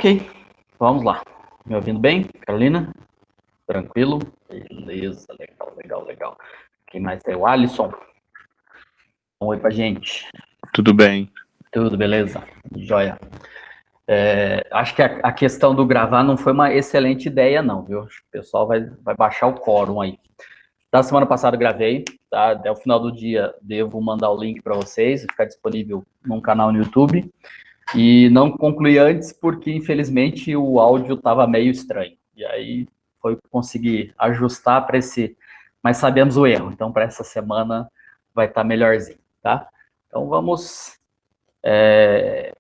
Ok, vamos lá. Me ouvindo bem, Carolina? Tranquilo? Beleza, legal. Quem mais é? O Alisson. Um oi pra gente. Tudo bem. Tudo beleza? Joia. Acho que a questão do gravar não foi uma excelente ideia, não, viu? Acho que o pessoal vai baixar o quórum aí. Da semana passada eu gravei, tá? Até o final do dia devo mandar o link para vocês, ficar disponível num canal no YouTube. E não concluí antes porque, infelizmente, o áudio estava meio estranho. E aí foi conseguir ajustar para esse... Mas sabemos o erro, então para essa semana vai estar melhorzinho, tá? Então vamos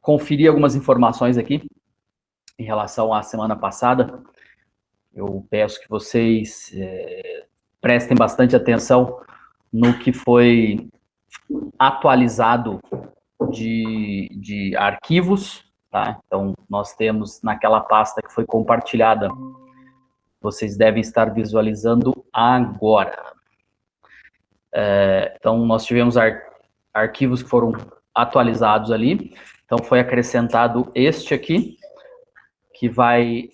conferir algumas informações aqui em relação à semana passada. Eu peço que vocês prestem bastante atenção no que foi atualizado de arquivos, tá? Então, nós temos naquela pasta que foi compartilhada, vocês devem estar visualizando agora. Então, nós tivemos arquivos que foram atualizados ali, então foi acrescentado este aqui, que vai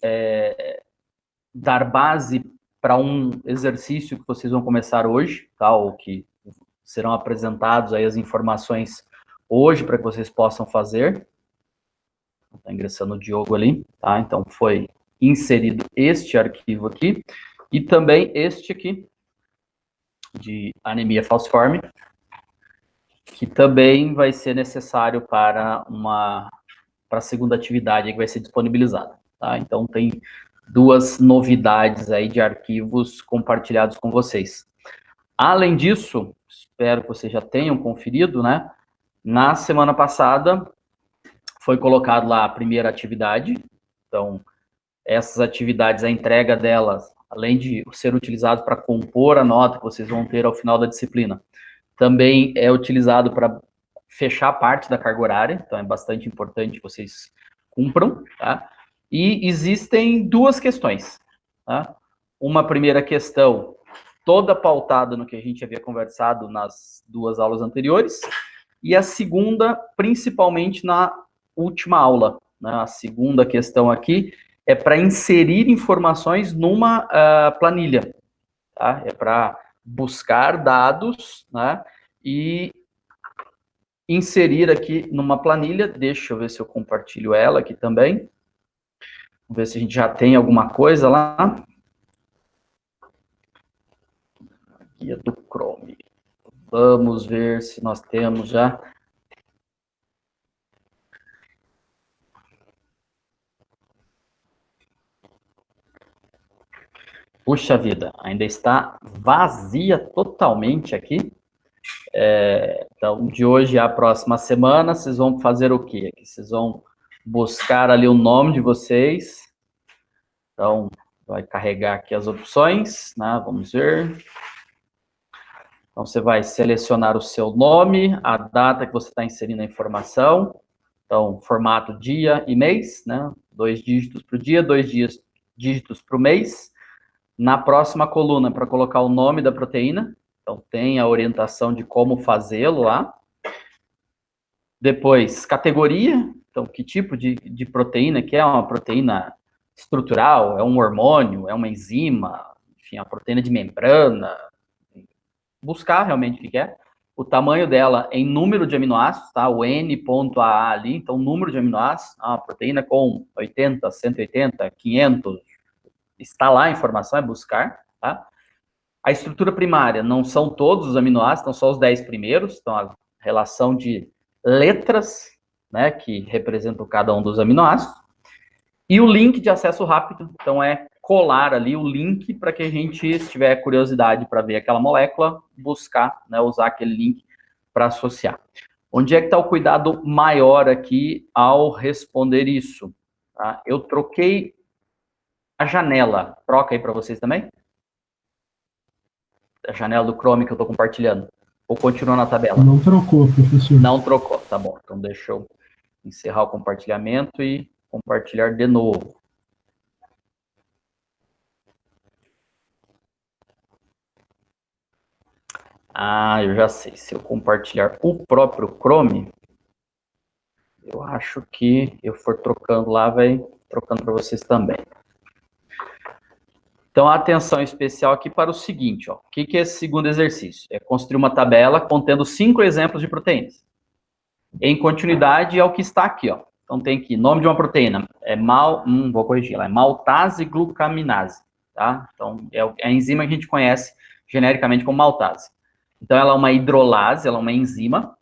dar base para um exercício que vocês vão começar hoje, tá? Ou que serão apresentados aí as informações hoje para que vocês possam fazer. Está ingressando o Diogo ali, tá? Então, foi inserido este arquivo aqui e também este aqui, de anemia falciforme, que também vai ser necessário para a segunda atividade que vai ser disponibilizada, tá? Então, tem duas novidades aí de arquivos compartilhados com vocês. Além disso, espero que vocês já tenham conferido, né? Na semana passada, foi colocado lá a primeira atividade. Então, essas atividades, a entrega delas, além de ser utilizado para compor a nota que vocês vão ter ao final da disciplina, também é utilizado para fechar parte da carga horária, então é bastante importante que vocês cumpram, tá? E existem duas questões, tá? Uma primeira questão, toda pautada no que a gente havia conversado nas duas aulas anteriores, e a segunda, principalmente na última aula, né? A segunda questão aqui é para inserir informações numa planilha, tá? É para buscar dados, né? E inserir aqui numa planilha. Deixa eu ver se eu compartilho ela aqui também. Vamos ver se a gente já tem alguma coisa lá. Guia do Chrome. Vamos ver se nós temos já. Puxa vida, ainda está vazia totalmente aqui. Então, de hoje à próxima semana, vocês vão fazer o quê? Vocês vão buscar ali o nome de vocês. Então, vai carregar aqui as opções, né? Vamos ver. Então, você vai selecionar o seu nome, a data que você está inserindo a informação. Então, formato dia e mês, né? 2 dígitos para o dia, 2 dígitos para o mês. Na próxima coluna, para colocar o nome da proteína. Então, tem a orientação de como fazê-lo lá. Depois, categoria. Então, que tipo de proteína que é? Uma proteína estrutural? É um hormônio? É uma enzima? Enfim, a proteína de membrana? Buscar realmente o que é. O tamanho dela em número de aminoácidos, tá? O N.AA ali, então número de aminoácidos, uma proteína com 80, 180, 500, está lá a informação, é buscar, tá? A estrutura primária não são todos os aminoácidos, são só os 10 primeiros, então a relação de letras, né, que representam cada um dos aminoácidos. E o link de acesso rápido, então é colar ali o link para que a gente, se tiver curiosidade para ver aquela molécula, buscar, né, usar aquele link para associar. Onde é que está o cuidado maior aqui ao responder isso? Tá? Eu troquei a janela. Troca aí para vocês também? A janela do Chrome que eu estou compartilhando. Ou continua na tabela? Não trocou, professor. Não trocou, tá bom. Então deixa eu encerrar o compartilhamento e compartilhar de novo. Ah, eu já sei. Se eu compartilhar o próprio Chrome, eu acho que eu for trocando lá, vai trocando para vocês também. Então, atenção especial aqui para o seguinte, ó. O que é esse segundo exercício? É construir uma tabela contendo 5 exemplos de proteínas. Em continuidade ao que está aqui, ó. Então, tem aqui, nome de uma proteína, vou corrigir, ela é maltase glucaminase, tá? Então, é a enzima que a gente conhece genericamente como maltase. Então, ela é uma hidrolase, ela é uma enzima,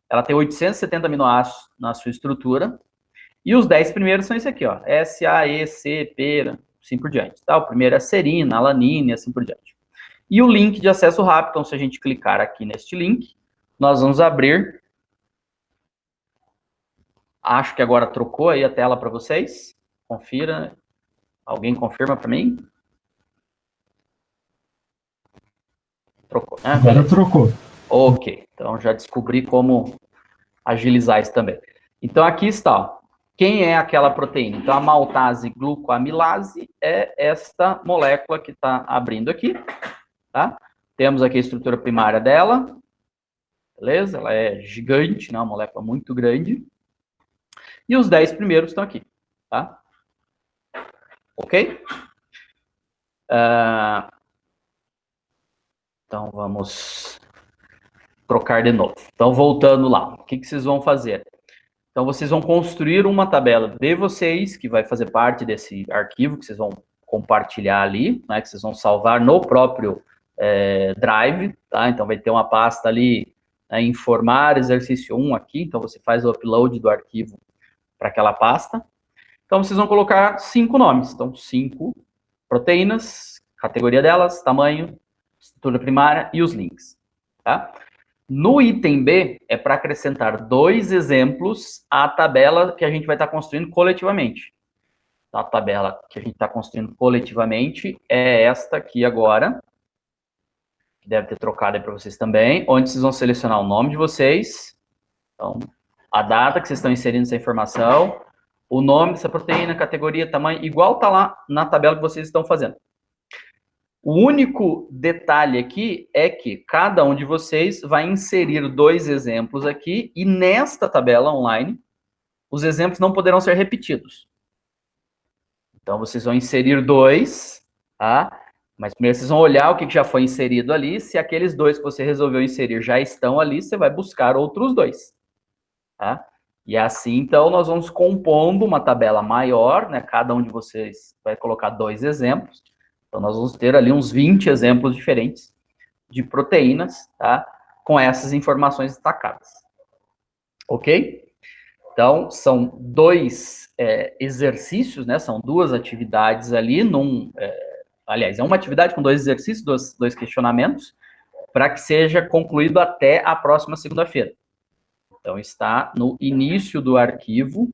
ela tem 870 aminoácidos na sua estrutura, e os 10 primeiros são esse aqui, ó, S, A, E, C, P, assim por diante, tá? O primeiro é serina, alanina e assim por diante. E o link de acesso rápido, então, se a gente clicar aqui neste link, nós vamos abrir. Acho que agora trocou aí a tela para vocês. Confira. Alguém confirma para mim? Trocou, né? Agora trocou. Ok, então já descobri como agilizar isso também. Então aqui está, ó. Quem é aquela proteína? Então a maltase glucoamilase é esta molécula que está abrindo aqui, tá? Temos aqui a estrutura primária dela, beleza? Ela é gigante, né? Uma molécula muito grande. E os 10 primeiros estão aqui, tá? Ok? Então vamos trocar de novo. Então voltando lá, o que vocês vão fazer? Então vocês vão construir uma tabela de vocês, que vai fazer parte desse arquivo que vocês vão compartilhar ali, né? Que vocês vão salvar no próprio Drive, tá? Então vai ter uma pasta ali, né, informar exercício 1 aqui, então você faz o upload do arquivo para aquela pasta. Então vocês vão colocar 5 nomes, então 5 proteínas, categoria delas, tamanho, estrutura primária e os links, tá? No item B, é para acrescentar 2 exemplos à tabela que a gente vai estar construindo coletivamente. A tabela que a gente está construindo coletivamente é esta aqui agora, que deve ter trocado aí para vocês também, onde vocês vão selecionar o nome de vocês, então, a data que vocês estão inserindo essa informação, o nome dessa proteína, categoria, tamanho, igual está lá na tabela que vocês estão fazendo. O único detalhe aqui é que cada um de vocês vai inserir 2 exemplos aqui e nesta tabela online, os exemplos não poderão ser repetidos. Então, vocês vão inserir 2, tá? Mas primeiro vocês vão olhar o que já foi inserido ali. Se aqueles 2 que você resolveu inserir já estão ali, você vai buscar outros 2, tá? E assim, então, nós vamos compondo uma tabela maior, né? Cada um de vocês vai colocar 2 exemplos. Então, nós vamos ter ali uns 20 exemplos diferentes de proteínas, tá? Com essas informações destacadas. Ok? Então, são 2 exercícios, né? São 2 atividades ali, aliás, é uma atividade com 2 exercícios, 2 questionamentos, para que seja concluído até a próxima segunda-feira. Então, está no início do arquivo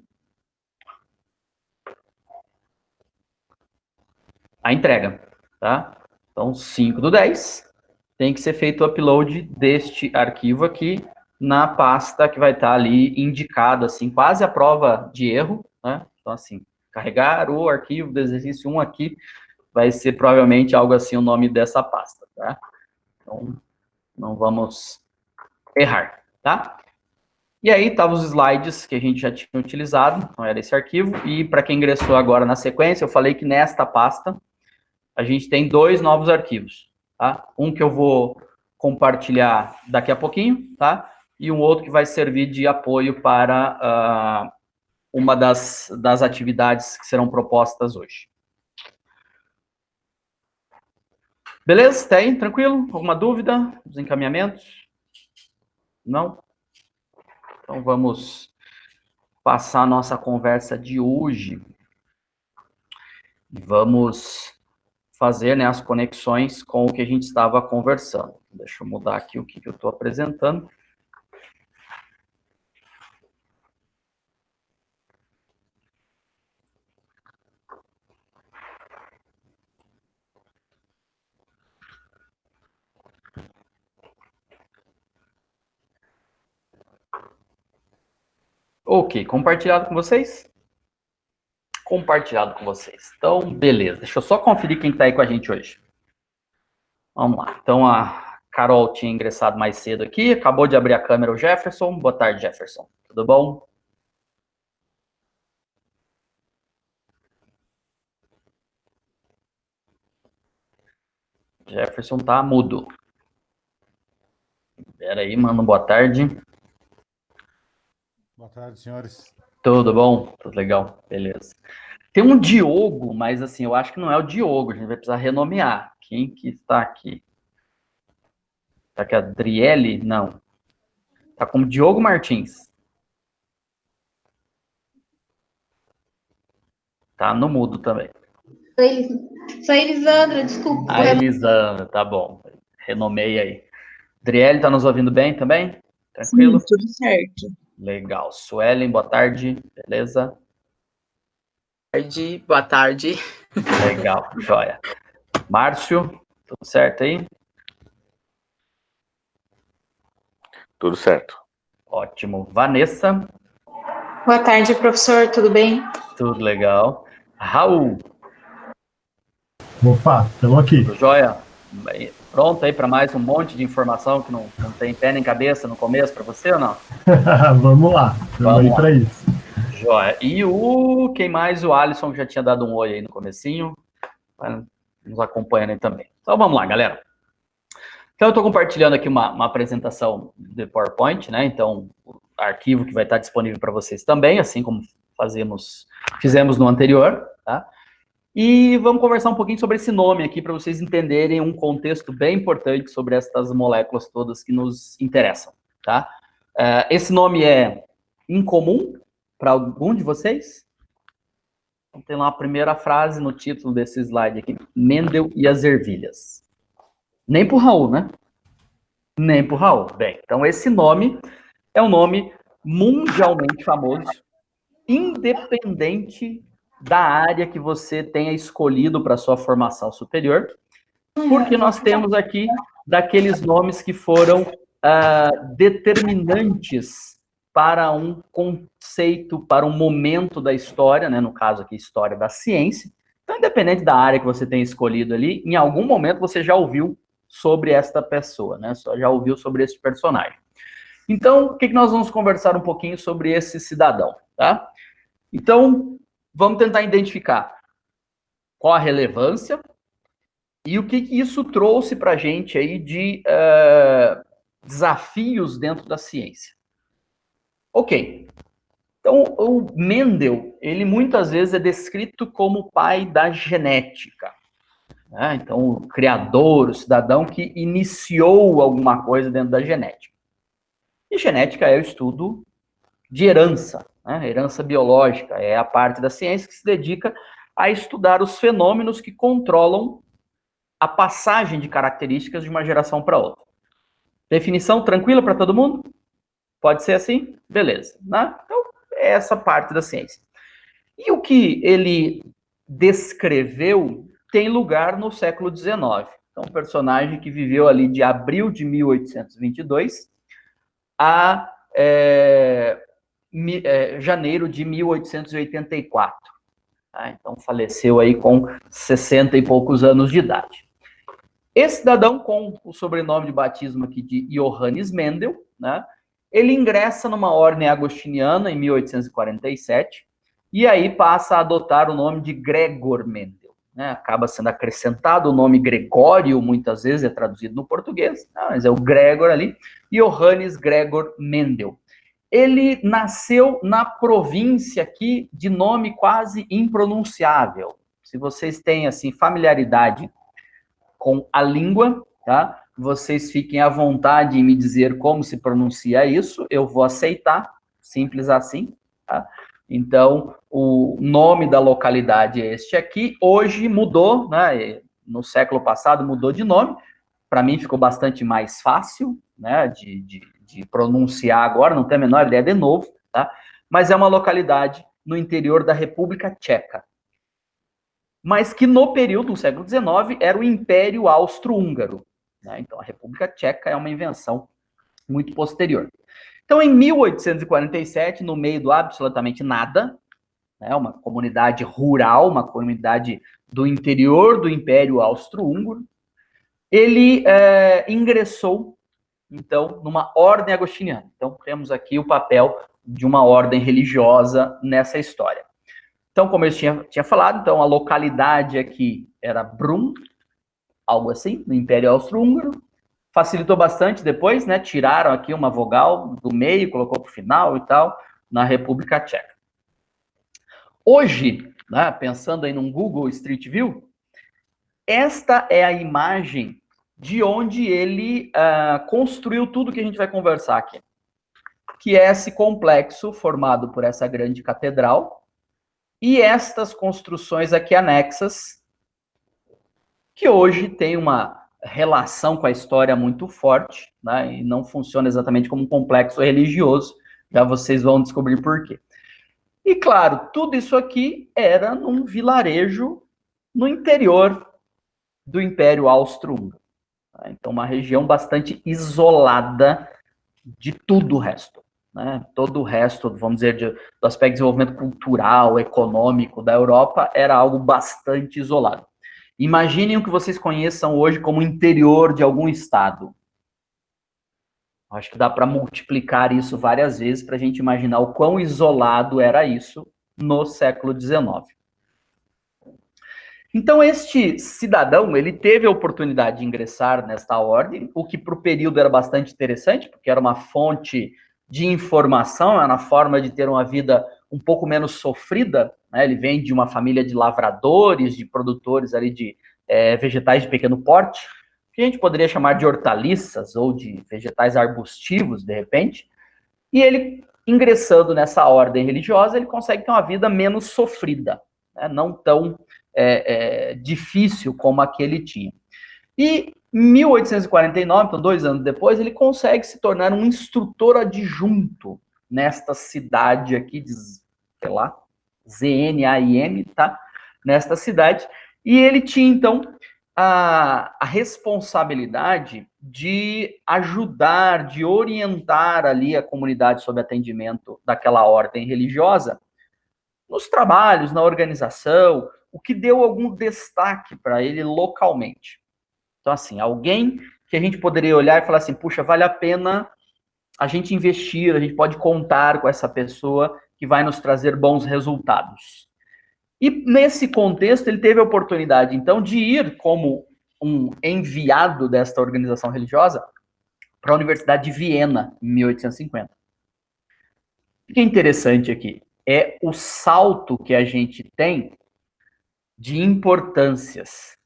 a entrega, tá? Então, 5/10, tem que ser feito o upload deste arquivo aqui na pasta que vai estar ali indicado, assim, quase a prova de erro, né? Então, assim, carregar o arquivo do exercício 1 aqui vai ser provavelmente algo assim o nome dessa pasta, tá? Então, não vamos errar, tá? E aí, estavam os slides que a gente já tinha utilizado, então era esse arquivo, e para quem ingressou agora na sequência, eu falei que nesta pasta a gente tem 2 novos arquivos, tá? Um que eu vou compartilhar daqui a pouquinho, tá? E um outro que vai servir de apoio para uma das atividades que serão propostas hoje. Beleza? Tá aí? Tranquilo? Alguma dúvida? Os encaminhamentos? Não? Então vamos passar a nossa conversa de hoje. Vamos fazer, né, as conexões com o que a gente estava conversando. Deixa eu mudar aqui o que eu estou apresentando. Ok, compartilhado com vocês? Compartilhado com vocês. Então, beleza. Deixa eu só conferir quem está aí com a gente hoje. Vamos lá. Então, a Carol tinha ingressado mais cedo aqui. Acabou de abrir a câmera o Jefferson. Boa tarde, Jefferson. Tudo bom? Jefferson tá mudo. Espera aí, mano, boa tarde. Boa tarde, senhores. Tudo bom? Tudo legal, beleza. Tem um Diogo, mas assim, eu acho que não é o Diogo, a gente vai precisar renomear. Quem que está aqui? Tá aqui a Adriele? Não. Tá como Diogo Martins. Tá no mudo também. Sou Elisandra, desculpa. A Elisandra, tá bom. Renomei aí. Adriele, tá nos ouvindo bem também? Tranquilo? Sim, tudo certo. Legal. Suelen, boa tarde. Beleza? Boa tarde. Legal, joia. Márcio, tudo certo aí? Tudo certo. Ótimo. Vanessa, Boa tarde, professor, tudo bem? tudo legal. Raul, Opa, estamos aqui. tudo jóia? Bem, pronto aí para mais um monte de informação que não tem pé nem cabeça no começo para você ou não? Vamos lá, estamos aí para isso. Jóia. E quem mais? O Alisson, que já tinha dado um oi aí no comecinho, nos acompanhando aí também. Então vamos lá, galera. Então eu estou compartilhando aqui uma apresentação de PowerPoint, né? Então, o arquivo que vai estar disponível para vocês também, assim como fizemos no anterior, tá? E vamos conversar um pouquinho sobre esse nome aqui, para vocês entenderem um contexto bem importante sobre estas moléculas todas que nos interessam, tá? Esse nome é incomum para algum de vocês? Então, tem lá a primeira frase no título desse slide aqui, Mendel e as ervilhas. Nem para o Raul, né? Nem para o Raul. Bem, então esse nome é um nome mundialmente famoso, independente da área que você tenha escolhido para sua formação superior, porque nós temos aqui daqueles nomes que foram determinantes para um conceito, para um momento da história, né? No caso aqui, história da ciência. Então, independente da área que você tenha escolhido ali, em algum momento você já ouviu sobre esta pessoa, né? Já ouviu sobre esse personagem. Então, o que nós vamos conversar um pouquinho sobre esse cidadão, tá? Então, vamos tentar identificar qual a relevância e o que isso trouxe para a gente aí de desafios dentro da ciência. Ok. Então, o Mendel, ele muitas vezes é descrito como o pai da genética. Né? Então, o criador, o cidadão que iniciou alguma coisa dentro da genética. E genética é o estudo de herança, né? Herança biológica, é a parte da ciência que se dedica a estudar os fenômenos que controlam a passagem de características de uma geração para outra. Definição tranquila para todo mundo? Pode ser assim? Beleza. Né? Então, é essa parte da ciência. E o que ele descreveu tem lugar no século XIX. Então, um personagem que viveu ali de abril de 1822 a janeiro de 1884. Tá? Então, faleceu aí com 60 e poucos anos de idade. Esse cidadão, com o sobrenome de batismo aqui de Johannes Mendel, né, ele ingressa numa ordem agostiniana em 1847 e aí passa a adotar o nome de Gregor Mendel. Né, acaba sendo acrescentado o nome Gregório, muitas vezes é traduzido no português, mas é o Gregor ali, Johannes Gregor Mendel. Ele nasceu na província aqui de nome quase impronunciável. Se vocês têm assim familiaridade com a língua, tá? Vocês fiquem à vontade em me dizer como se pronuncia isso, eu vou aceitar, simples assim, tá? Então, o nome da localidade é este aqui, hoje mudou, né? No século passado mudou de nome, para mim ficou bastante mais fácil, né? De pronunciar agora, não tenho a menor ideia de novo, tá? Mas é uma localidade no interior da República Tcheca, mas que no período do século XIX era o Império Austro-Húngaro. Né? Então, a República Tcheca é uma invenção muito posterior. Então, em 1847, no meio do absolutamente nada, né, uma comunidade rural, uma comunidade do interior do Império Austro-Húngaro, ele ingressou, então, numa ordem agostiniana. Então, temos aqui o papel de uma ordem religiosa nessa história. Então, como eu tinha falado, então a localidade aqui era Brum, algo assim, no Império Austro-Húngaro. Facilitou bastante depois, né? Tiraram aqui uma vogal do meio, colocou para o final e tal, na República Tcheca. Hoje, né, pensando aí num Google Street View, esta é a imagem de onde ele construiu tudo que a gente vai conversar aqui, que é esse complexo formado por essa grande catedral e estas construções aqui anexas, que hoje tem uma relação com a história muito forte, né, e não funciona exatamente como um complexo religioso, já vocês vão descobrir por quê. E claro, tudo isso aqui era num vilarejo no interior do Império Austro-Húngaro. Tá? Então, uma região bastante isolada de tudo o resto. Né? Todo o resto, vamos dizer, do aspecto de desenvolvimento cultural, econômico da Europa, era algo bastante isolado. Imaginem o que vocês conheçam hoje como interior de algum estado. Acho que dá para multiplicar isso várias vezes para a gente imaginar o quão isolado era isso no século XIX. Então, este cidadão, ele teve a oportunidade de ingressar nesta ordem, o que para o período era bastante interessante, porque era uma fonte de informação, era uma forma de ter uma vida um pouco menos sofrida, né? Ele vem de uma família de lavradores, de produtores ali de vegetais de pequeno porte, que a gente poderia chamar de hortaliças ou de vegetais arbustivos, de repente, e ele, ingressando nessa ordem religiosa, ele consegue ter uma vida menos sofrida, né? Não tão difícil como a que ele tinha. E em 1849, então 2 anos depois, ele consegue se tornar um instrutor adjunto nesta cidade aqui de, sei lá, ZNAIM, tá? Nesta cidade. E ele tinha, então, a responsabilidade de ajudar, de orientar ali a comunidade sob atendimento daquela ordem religiosa nos trabalhos, na organização, o que deu algum destaque para ele localmente. Então, assim, alguém que a gente poderia olhar e falar assim, puxa, vale a pena a gente investir, a gente pode contar com essa pessoa que vai nos trazer bons resultados. E nesse contexto, ele teve a oportunidade, então, de ir como um enviado desta organização religiosa para a Universidade de Viena, em 1850. O que é interessante aqui é o salto que a gente tem de importâncias.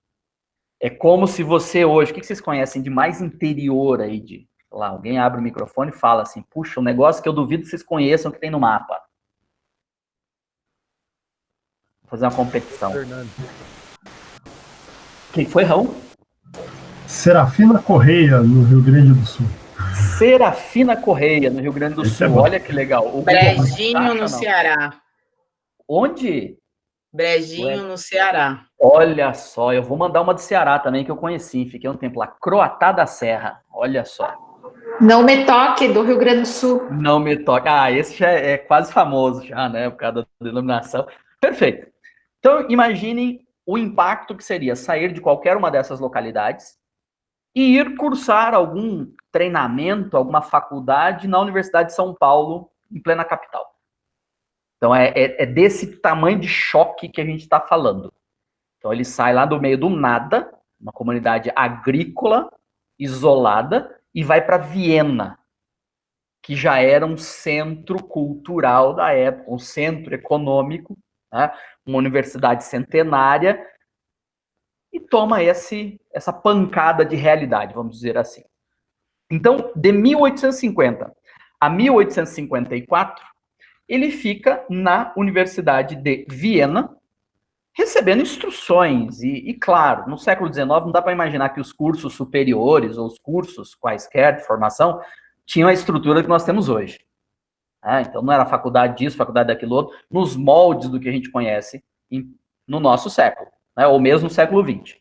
É como se você hoje, o que vocês conhecem de mais interior aí de, sei lá, alguém abre o microfone e fala assim, puxa, um negócio que eu duvido que vocês conheçam que tem no mapa. Vou fazer uma competição. Quem foi, Raul? Serafina Correia, no Rio Grande do Sul. Serafina Correia, no Rio Grande do Sul. Olha que legal. O Brejinho, no Ceará. Onde? Brejinho, no Ceará. Olha só, eu vou mandar uma do Ceará também, que eu conheci, fiquei um tempo lá. Croatá da Serra, olha só. Não Me Toque, do Rio Grande do Sul. Não Me Toque. Ah, esse já é quase famoso já, né, por causa da denominação. Perfeito. Então, imaginem o impacto que seria sair de qualquer uma dessas localidades e ir cursar algum treinamento, alguma faculdade na Universidade de São Paulo, em plena capital. Então, é desse tamanho de choque que a gente está falando. Então, ele sai lá do meio do nada, uma comunidade agrícola, isolada, e vai para Viena, que já era um centro cultural da época, um centro econômico, né? Uma universidade centenária, e toma essa pancada de realidade, vamos dizer assim. Então, de 1850 a 1854, ele fica na Universidade de Viena, recebendo instruções. E claro, no século XIX, não dá para imaginar que os cursos superiores, ou os cursos quaisquer de formação, tinham a estrutura que nós temos hoje. Então, não era faculdade disso, faculdade daquilo outro, nos moldes do que a gente conhece no nosso século, né? Ou mesmo no século XX.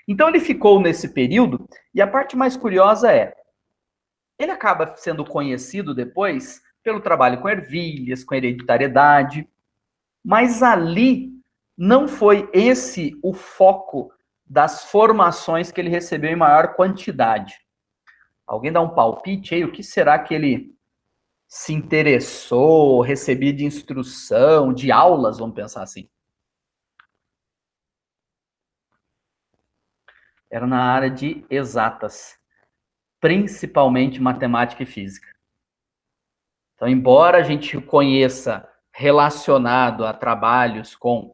Então, ele ficou nesse período, e a parte mais curiosa ele acaba sendo conhecido depois pelo trabalho com ervilhas, com hereditariedade, mas ali não foi esse o foco das formações que ele recebeu em maior quantidade. Alguém dá um palpite aí? O que será que ele se interessou, recebia de instrução, de aulas, vamos pensar assim? era na área de exatas, principalmente matemática e física. Então, embora a gente conheça relacionado a trabalhos com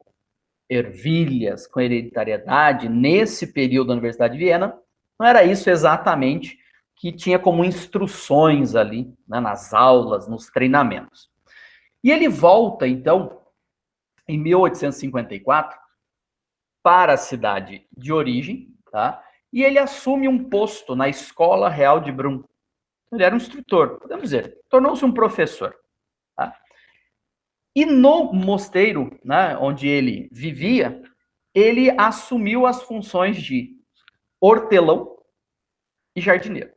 ervilhas, com hereditariedade, nesse período da Universidade de Viena, não era isso exatamente que tinha como instruções ali, né, nas aulas, nos treinamentos. E ele volta, então, em 1854, para a cidade de origem, tá? E ele assume um posto na Escola Real de Brum. Ele era um instrutor, podemos dizer, tornou-se um professor. Tá? E no mosteiro, né, onde ele vivia, ele assumiu as funções de hortelão e jardineiro.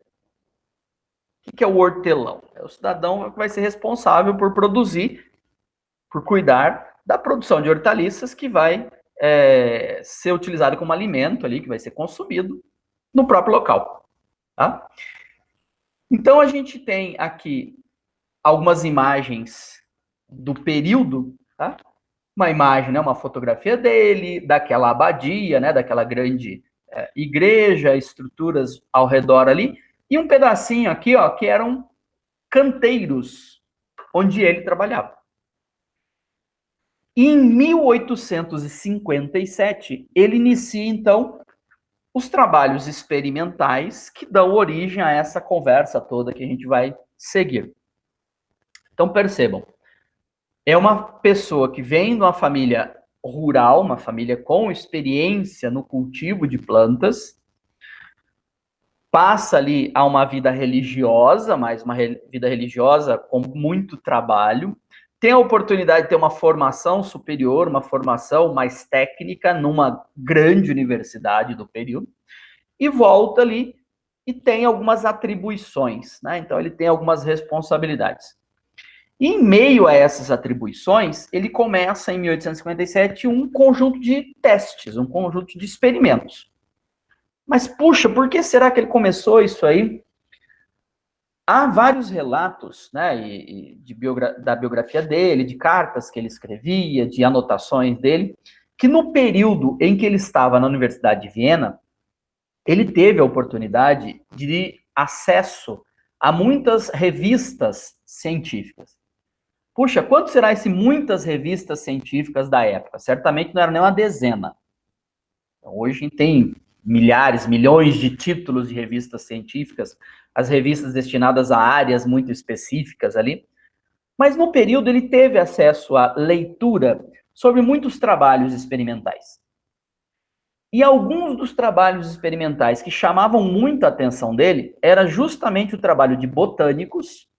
O que é o hortelão? É o cidadão que vai ser responsável por produzir, por cuidar da produção de hortaliças que vai ser utilizado como alimento ali, que vai ser consumido no próprio local. Tá? Então, a gente tem aqui algumas imagens do período, tá? Uma imagem, né, uma fotografia dele, daquela abadia, né, daquela grande igreja, estruturas ao redor ali, e um pedacinho aqui, ó, que eram canteiros, onde ele trabalhava. E em 1857, ele inicia, então, os trabalhos experimentais que dão origem a essa conversa toda que a gente vai seguir. Então, percebam, é uma pessoa que vem de uma família rural, uma família com experiência no cultivo de plantas, passa ali a uma vida religiosa, mas uma vida religiosa com muito trabalho, tem a oportunidade de ter uma formação superior, uma formação mais técnica numa grande universidade do período, e volta ali e tem algumas atribuições, né? Então ele tem algumas responsabilidades. E em meio a essas atribuições, ele começa em 1857 um conjunto de testes, um conjunto de experimentos. Mas, puxa, por que será que ele começou isso aí? Há vários relatos, né, da biografia dele, de cartas que ele escrevia, de anotações dele, que no período em que ele estava na Universidade de Viena, ele teve a oportunidade de acesso a muitas revistas científicas. Puxa, quanto será esse muitas revistas científicas da época? Certamente não era nem uma dezena. Então, hoje tem milhares, milhões de títulos de revistas científicas, as revistas destinadas a áreas muito específicas ali. Mas no período ele teve acesso à leitura sobre muitos trabalhos experimentais. E alguns dos trabalhos experimentais que chamavam muito a atenção dele era justamente o trabalho de botânicos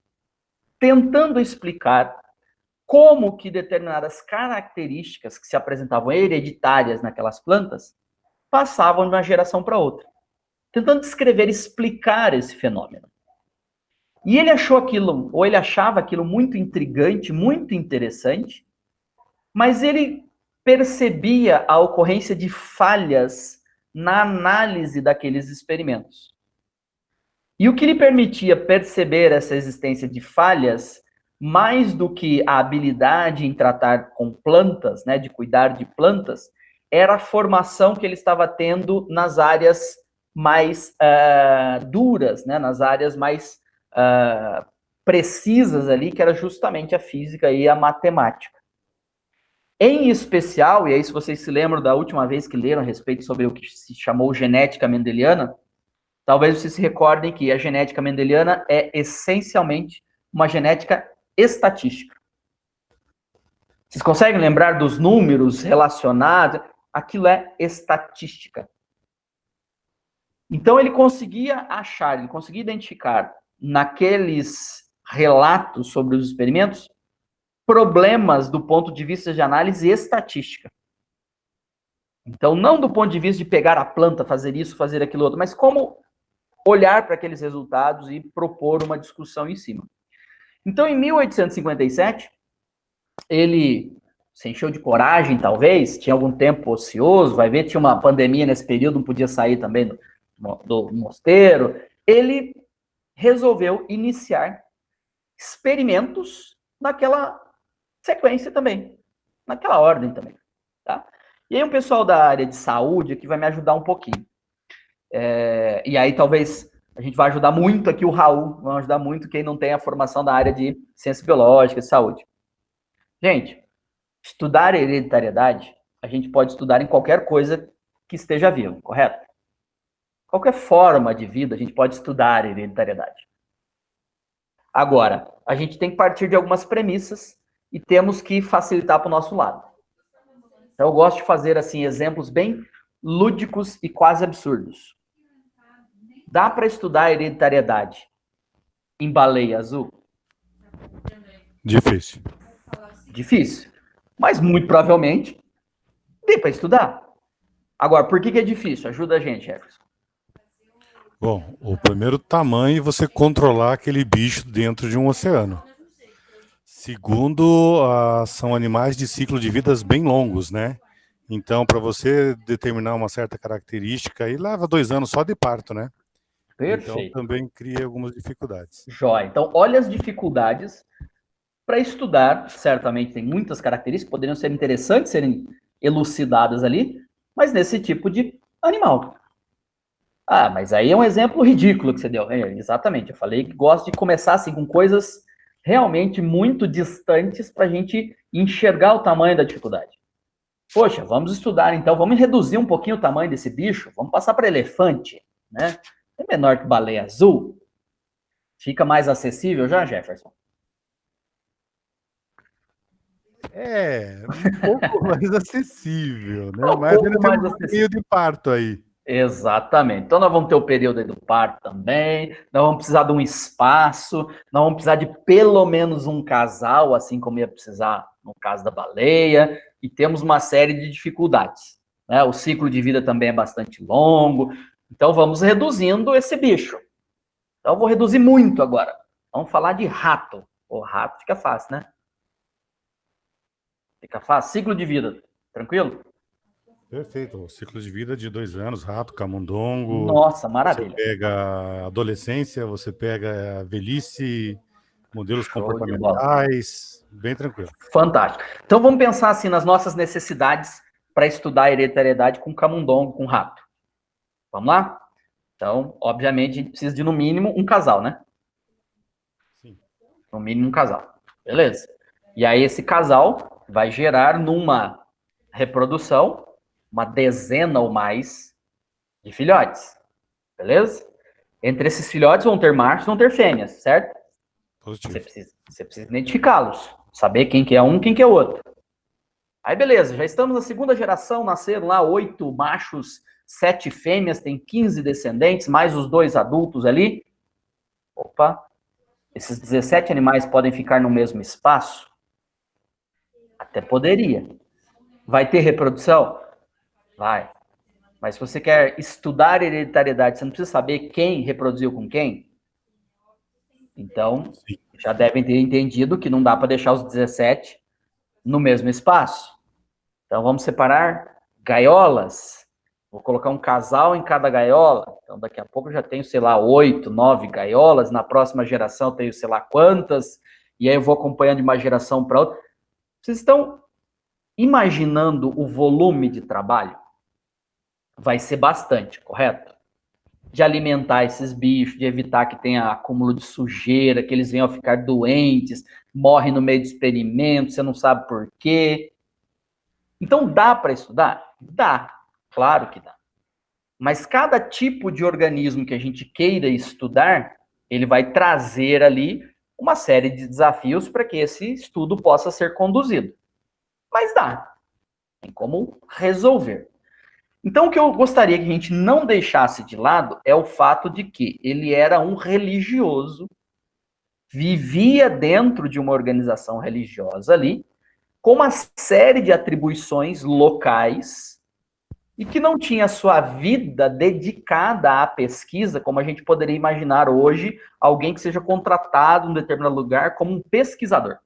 tentando explicar como que determinadas características que se apresentavam hereditárias naquelas plantas passavam de uma geração para outra, tentando descrever, explicar esse fenômeno. E ele achou aquilo, ou ele achava aquilo muito intrigante, muito interessante, mas ele percebia a ocorrência de falhas na análise daqueles experimentos. E o que lhe permitia perceber essa existência de falhas, mais do que a habilidade em tratar com plantas, né, de cuidar de plantas, era a formação que ele estava tendo nas áreas mais duras, né, nas áreas mais precisas ali, que era justamente a física e a matemática. Em especial, e aí se vocês se lembram da última vez que leram a respeito sobre o que se chamou genética mendeliana, talvez vocês se recordem que a genética mendeliana é essencialmente uma genética estatística. Vocês conseguem lembrar dos números relacionados? Aquilo é estatística. Então ele conseguia achar, ele conseguia identificar naqueles relatos sobre os experimentos problemas do ponto de vista de análise estatística. Então, não do ponto de vista de pegar a planta, fazer isso, fazer aquilo outro, mas como olhar para aqueles resultados e propor uma discussão em cima. Então, em 1857, ele se encheu de coragem, talvez, tinha algum tempo ocioso, vai ver, tinha uma pandemia nesse período, não podia sair também do mosteiro. Ele resolveu iniciar experimentos naquela sequência também, naquela ordem também, tá? E aí o pessoal da área de saúde aqui vai me ajudar um pouquinho. E aí talvez a gente vai ajudar muito aqui o Raul, vai ajudar muito quem não tem a formação da área de ciências biológicas, saúde. Gente, estudar hereditariedade, a gente pode estudar em qualquer coisa que esteja vivo, correto? Qualquer forma de vida, a gente pode estudar hereditariedade. Agora, a gente tem que partir de algumas premissas e temos que facilitar para o nosso lado. Então, eu gosto de fazer, assim, exemplos bem lúdicos e quase absurdos. Dá para estudar hereditariedade em baleia azul? Difícil. Difícil. Mas, muito provavelmente, dê para estudar. Agora, por que é difícil? Ajuda a gente, Jefferson. Bom, o primeiro tamanho é você controlar aquele bicho dentro de um oceano. Segundo, são animais de ciclo de vidas bem longos, né? Então, para você determinar uma certa característica, aí leva 2 anos só de parto, né? Perfeito. Então, também cria algumas dificuldades. Jóia. Então, olha as dificuldades para estudar. Certamente tem muitas características que poderiam ser interessantes serem elucidadas ali, mas nesse tipo de animal. Ah, mas aí é um exemplo ridículo que você deu. Exatamente, eu falei que gosto de começar assim com coisas realmente muito distantes para a gente enxergar o tamanho da dificuldade. Poxa, vamos estudar então, vamos reduzir um pouquinho o tamanho desse bicho, vamos passar para elefante, né? É menor que baleia azul. Fica mais acessível já, Jefferson? Um pouco mais acessível, né? Um Mas pouco ainda mais temos um acessível. meio de parto aí. Exatamente. Então, nós vamos ter o período aí do parto também, nós vamos precisar de um espaço, nós vamos precisar de pelo menos um casal, assim como ia precisar no caso da baleia, e temos uma série de dificuldades, né? O ciclo de vida também é bastante longo, então vamos reduzindo esse bicho. Então, eu vou reduzir muito agora. Vamos falar de rato. O rato fica fácil, né? Fica fácil. Ciclo de vida. Tranquilo? Perfeito. O ciclo de vida de 2 anos, rato, camundongo. Nossa, Você maravilha. pega a adolescência, você pega a velhice, modelos Show de bola. comportamentais, bem tranquilo. Fantástico. Então vamos pensar assim nas nossas necessidades para estudar a hereditariedade com camundongo, com rato. Vamos lá? Então, obviamente, a gente precisa de no mínimo um casal, né? Sim. No mínimo um casal. Beleza. E aí esse casal vai gerar numa reprodução uma dezena ou mais de filhotes. Beleza? Entre esses filhotes vão ter machos, vão ter fêmeas, certo? Positivo. Você precisa identificá-los, saber quem que é um, quem que é o outro. Aí beleza, já estamos na segunda geração, nasceram lá 8 machos, 7 fêmeas, tem 15 descendentes, mais os 2 adultos ali. Opa, esses 17 animais podem ficar no mesmo espaço? Até poderia. Vai ter reprodução? Vai. Mas se você quer estudar hereditariedade, você não precisa saber quem reproduziu com quem? Então, já devem ter entendido que não dá para deixar os 17 no mesmo espaço. Então, vamos separar gaiolas. Vou colocar um casal em cada gaiola. Então, daqui a pouco eu já tenho, sei lá, 8, 9 gaiolas. Na próxima geração eu tenho, sei lá, quantas. E aí eu vou acompanhando de uma geração para outra. Vocês estão imaginando o volume de trabalho? Vai ser bastante, correto? De alimentar esses bichos, de evitar que tenha acúmulo de sujeira, que eles venham a ficar doentes, morrem no meio do experimento, você não sabe por quê. Então, dá para estudar? Dá, claro que dá. Mas cada tipo de organismo que a gente queira estudar, ele vai trazer ali uma série de desafios para que esse estudo possa ser conduzido. Mas dá. Tem como resolver. Então, o que eu gostaria que a gente não deixasse de lado é o fato de que ele era um religioso, vivia dentro de uma organização religiosa ali, com uma série de atribuições locais e que não tinha sua vida dedicada à pesquisa, como a gente poderia imaginar hoje, alguém que seja contratado em um determinado lugar como um pesquisador.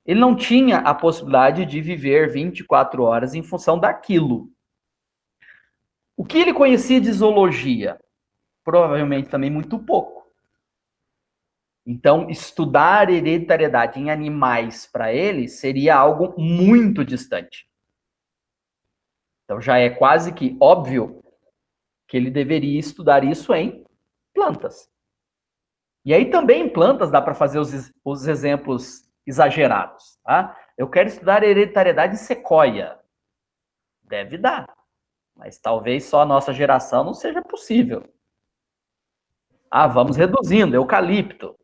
Ele não tinha a possibilidade de viver 24 horas em função daquilo. O que ele conhecia de zoologia? Provavelmente também muito pouco. Então, estudar hereditariedade em animais para ele seria algo muito distante. Então, já é quase que óbvio que ele deveria estudar isso em plantas. E aí também em plantas dá para fazer os exemplos exagerados. Tá? Eu quero estudar hereditariedade em sequoia. Deve dar, mas talvez só a nossa geração não seja possível. Ah, vamos reduzindo, eucalipto.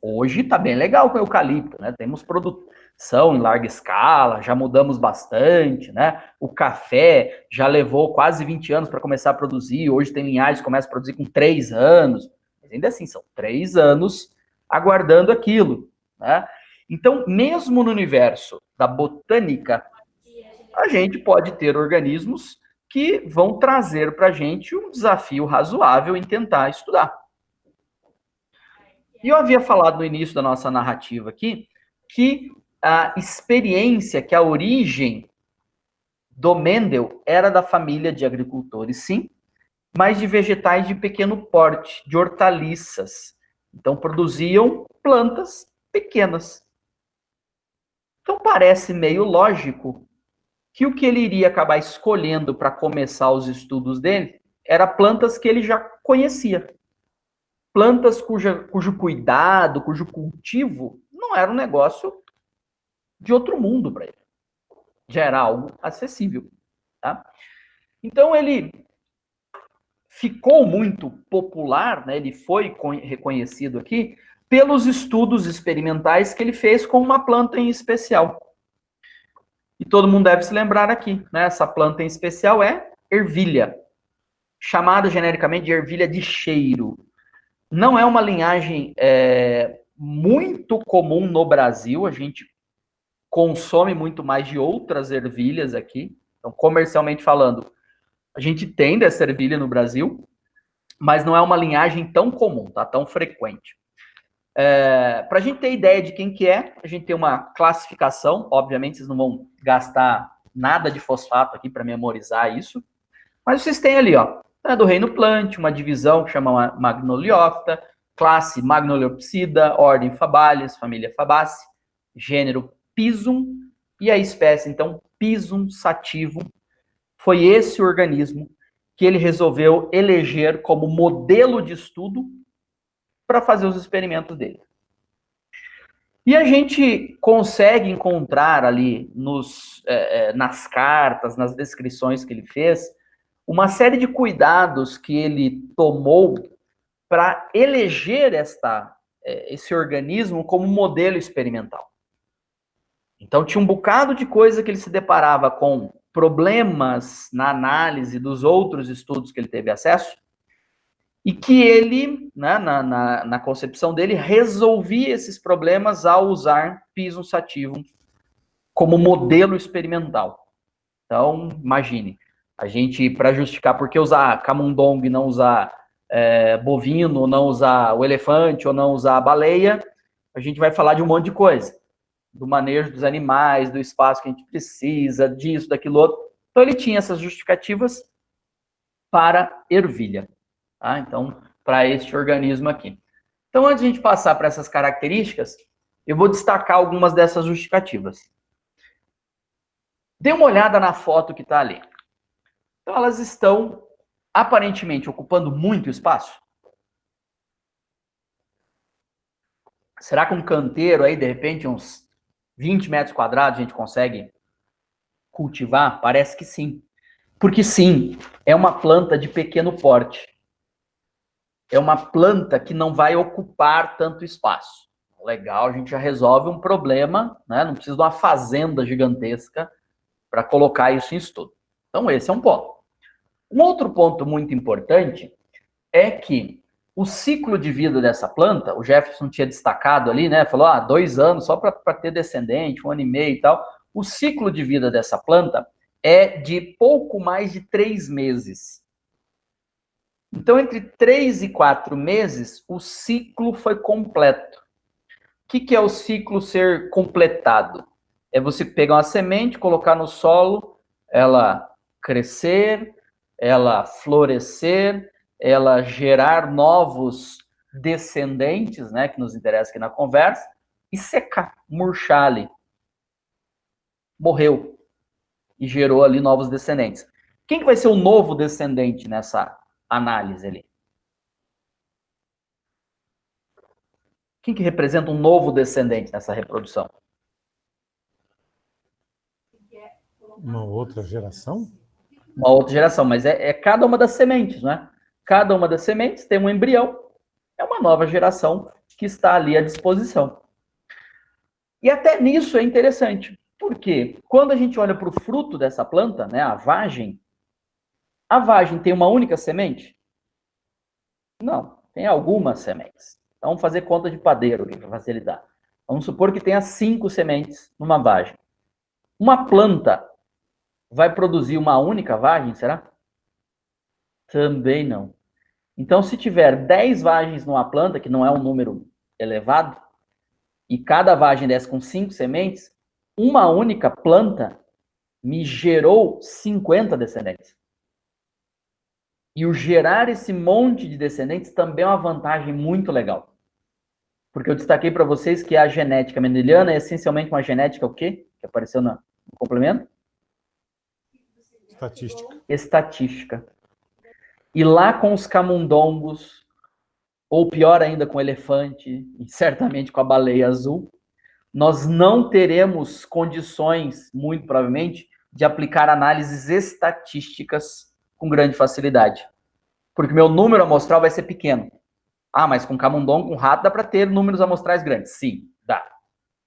Hoje está bem legal com o eucalipto, né? Temos produção em larga escala, já mudamos bastante, né? O café já levou quase 20 anos para começar a produzir, hoje tem linhagens que começam a produzir com 3 anos, mas ainda assim, são 3 anos aguardando aquilo, né? Então, mesmo no universo da botânica, a gente pode ter organismos que vão trazer para a gente um desafio razoável em tentar estudar. E eu havia falado no início da nossa narrativa aqui que a experiência, que a origem do Mendel era da família de agricultores, sim, mas de vegetais de pequeno porte, de hortaliças. Então, produziam plantas pequenas. Então, parece meio lógico que o que ele iria acabar escolhendo para começar os estudos dele era plantas que ele já conhecia. Plantas cujo cuidado, cujo cultivo não era um negócio de outro mundo para ele. Já era algo acessível. Tá? Então, ele ficou muito popular, né? Ele foi reconhecido aqui pelos estudos experimentais que ele fez com uma planta em especial. E todo mundo deve se lembrar aqui, né? Essa planta em especial é ervilha, chamada genericamente de ervilha de cheiro. Não é uma linhagem muito comum no Brasil, a gente consome muito mais de outras ervilhas aqui. Então, comercialmente falando, a gente tem dessa ervilha no Brasil, mas não é uma linhagem tão comum, tá? Tão frequente. Para a gente ter ideia de quem que é, a gente tem uma classificação, obviamente vocês não vão gastar nada de fosfato aqui para memorizar isso, mas vocês têm ali, ó, do reino plant, uma divisão que chama Magnoliophyta, classe Magnoliopsida, ordem Fabalias, família Fabaceae, gênero Pisum, e a espécie, então, Pisum sativum. Foi esse organismo que ele resolveu eleger como modelo de estudo para fazer os experimentos dele. E a gente consegue encontrar ali nas cartas, nas descrições que ele fez, uma série de cuidados que ele tomou para eleger esse organismo como modelo experimental. Então, tinha um bocado de coisa que ele se deparava com problemas na análise dos outros estudos que ele teve acesso, e que ele, né, na concepção dele, resolvia esses problemas ao usar Pisum sativum como modelo experimental. Então, imagine, a gente, para justificar por que usar camundongo e não usar bovino, ou não usar o elefante, ou não usar a baleia, a gente vai falar de um monte de coisa. Do manejo dos animais, do espaço que a gente precisa, disso, daquilo outro. Então, ele tinha essas justificativas para ervilha. Tá? Então, para este organismo aqui. Então, antes de a gente passar para essas características, eu vou destacar algumas dessas justificativas. Dê uma olhada na foto que está ali. Então, elas estão, aparentemente, ocupando muito espaço. Será que um canteiro aí, de repente, uns 20 metros quadrados, a gente consegue cultivar? Parece que sim. Porque, sim, é uma planta de pequeno porte. É uma planta que não vai ocupar tanto espaço. Legal, a gente já resolve um problema, né? Não precisa de uma fazenda gigantesca para colocar isso em estudo. Então, esse é um ponto. Um outro ponto muito importante é que o ciclo de vida dessa planta, o Jefferson tinha destacado ali, né? Falou, 2 anos só para ter descendente, 1 ano e meio e tal. O ciclo de vida dessa planta é de pouco mais de 3 meses. Então, entre 3 e 4 meses, o ciclo foi completo. O que é o ciclo ser completado? É você pegar uma semente, colocar no solo, ela crescer, ela florescer, ela gerar novos descendentes, né, que nos interessa aqui na conversa, e secar, murchar ali. Morreu. E gerou ali novos descendentes. Quem que vai ser o novo descendente nessa análise ali? Quem que representa um novo descendente nessa reprodução? Uma outra geração? Uma outra geração, mas é cada uma das sementes, né? Cada uma das sementes tem um embrião, é uma nova geração que está ali à disposição. E até nisso é interessante, porque quando a gente olha para o fruto dessa planta, né, a vagem tem uma única semente? Não, tem algumas sementes. Então, vamos fazer conta de padeiro aqui para facilitar. Vamos supor que tenha 5 sementes numa vagem. Uma planta vai produzir uma única vagem, será? Também não. Então, se tiver 10 vagens numa planta, que não é um número elevado, e cada vagem dessa com 5 sementes, uma única planta me gerou 50 descendentes. E o gerar esse monte de descendentes também é uma vantagem muito legal. Porque eu destaquei para vocês que a genética mendeliana é essencialmente uma genética o quê? Que apareceu no complemento? Estatística. E lá com os camundongos, ou pior ainda com o elefante, e certamente com a baleia azul, nós não teremos condições, muito provavelmente, de aplicar análises estatísticas com grande facilidade. Porque meu número amostral vai ser pequeno. Ah, mas com camundongo, com rato, dá para ter números amostrais grandes. Sim, dá.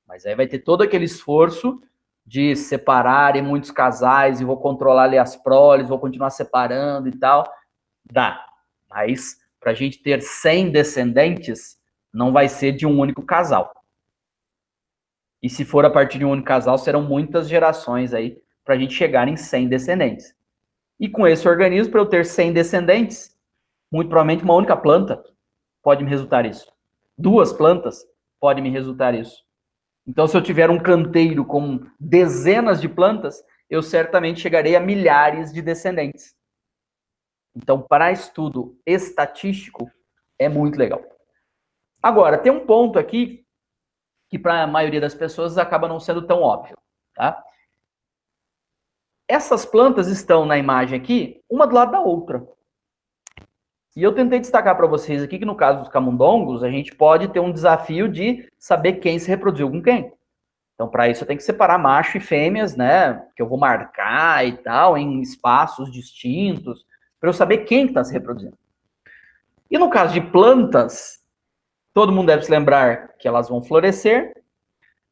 Mas aí vai ter todo aquele esforço de separar em muitos casais, e vou controlar ali as proles, vou continuar separando e tal. Dá. Mas para a gente ter 100 descendentes, não vai ser de um único casal. E se for a partir de um único casal, serão muitas gerações aí para a gente chegar em 100 descendentes. E com esse organismo, para eu ter 100 descendentes, muito provavelmente uma única planta pode me resultar isso. 2 plantas podem me resultar isso. Então, se eu tiver um canteiro com dezenas de plantas, eu certamente chegarei a milhares de descendentes. Então, para estudo estatístico, é muito legal. Agora, tem um ponto aqui que para a maioria das pessoas acaba não sendo tão óbvio, tá? Essas plantas estão na imagem aqui, uma do lado da outra. E eu tentei destacar para vocês aqui que no caso dos camundongos, a gente pode ter um desafio de saber quem se reproduziu com quem. Então, para isso, eu tenho que separar macho e fêmeas, né? Que eu vou marcar e tal, em espaços distintos, para eu saber quem está se reproduzindo. E no caso de plantas, todo mundo deve se lembrar que elas vão florescer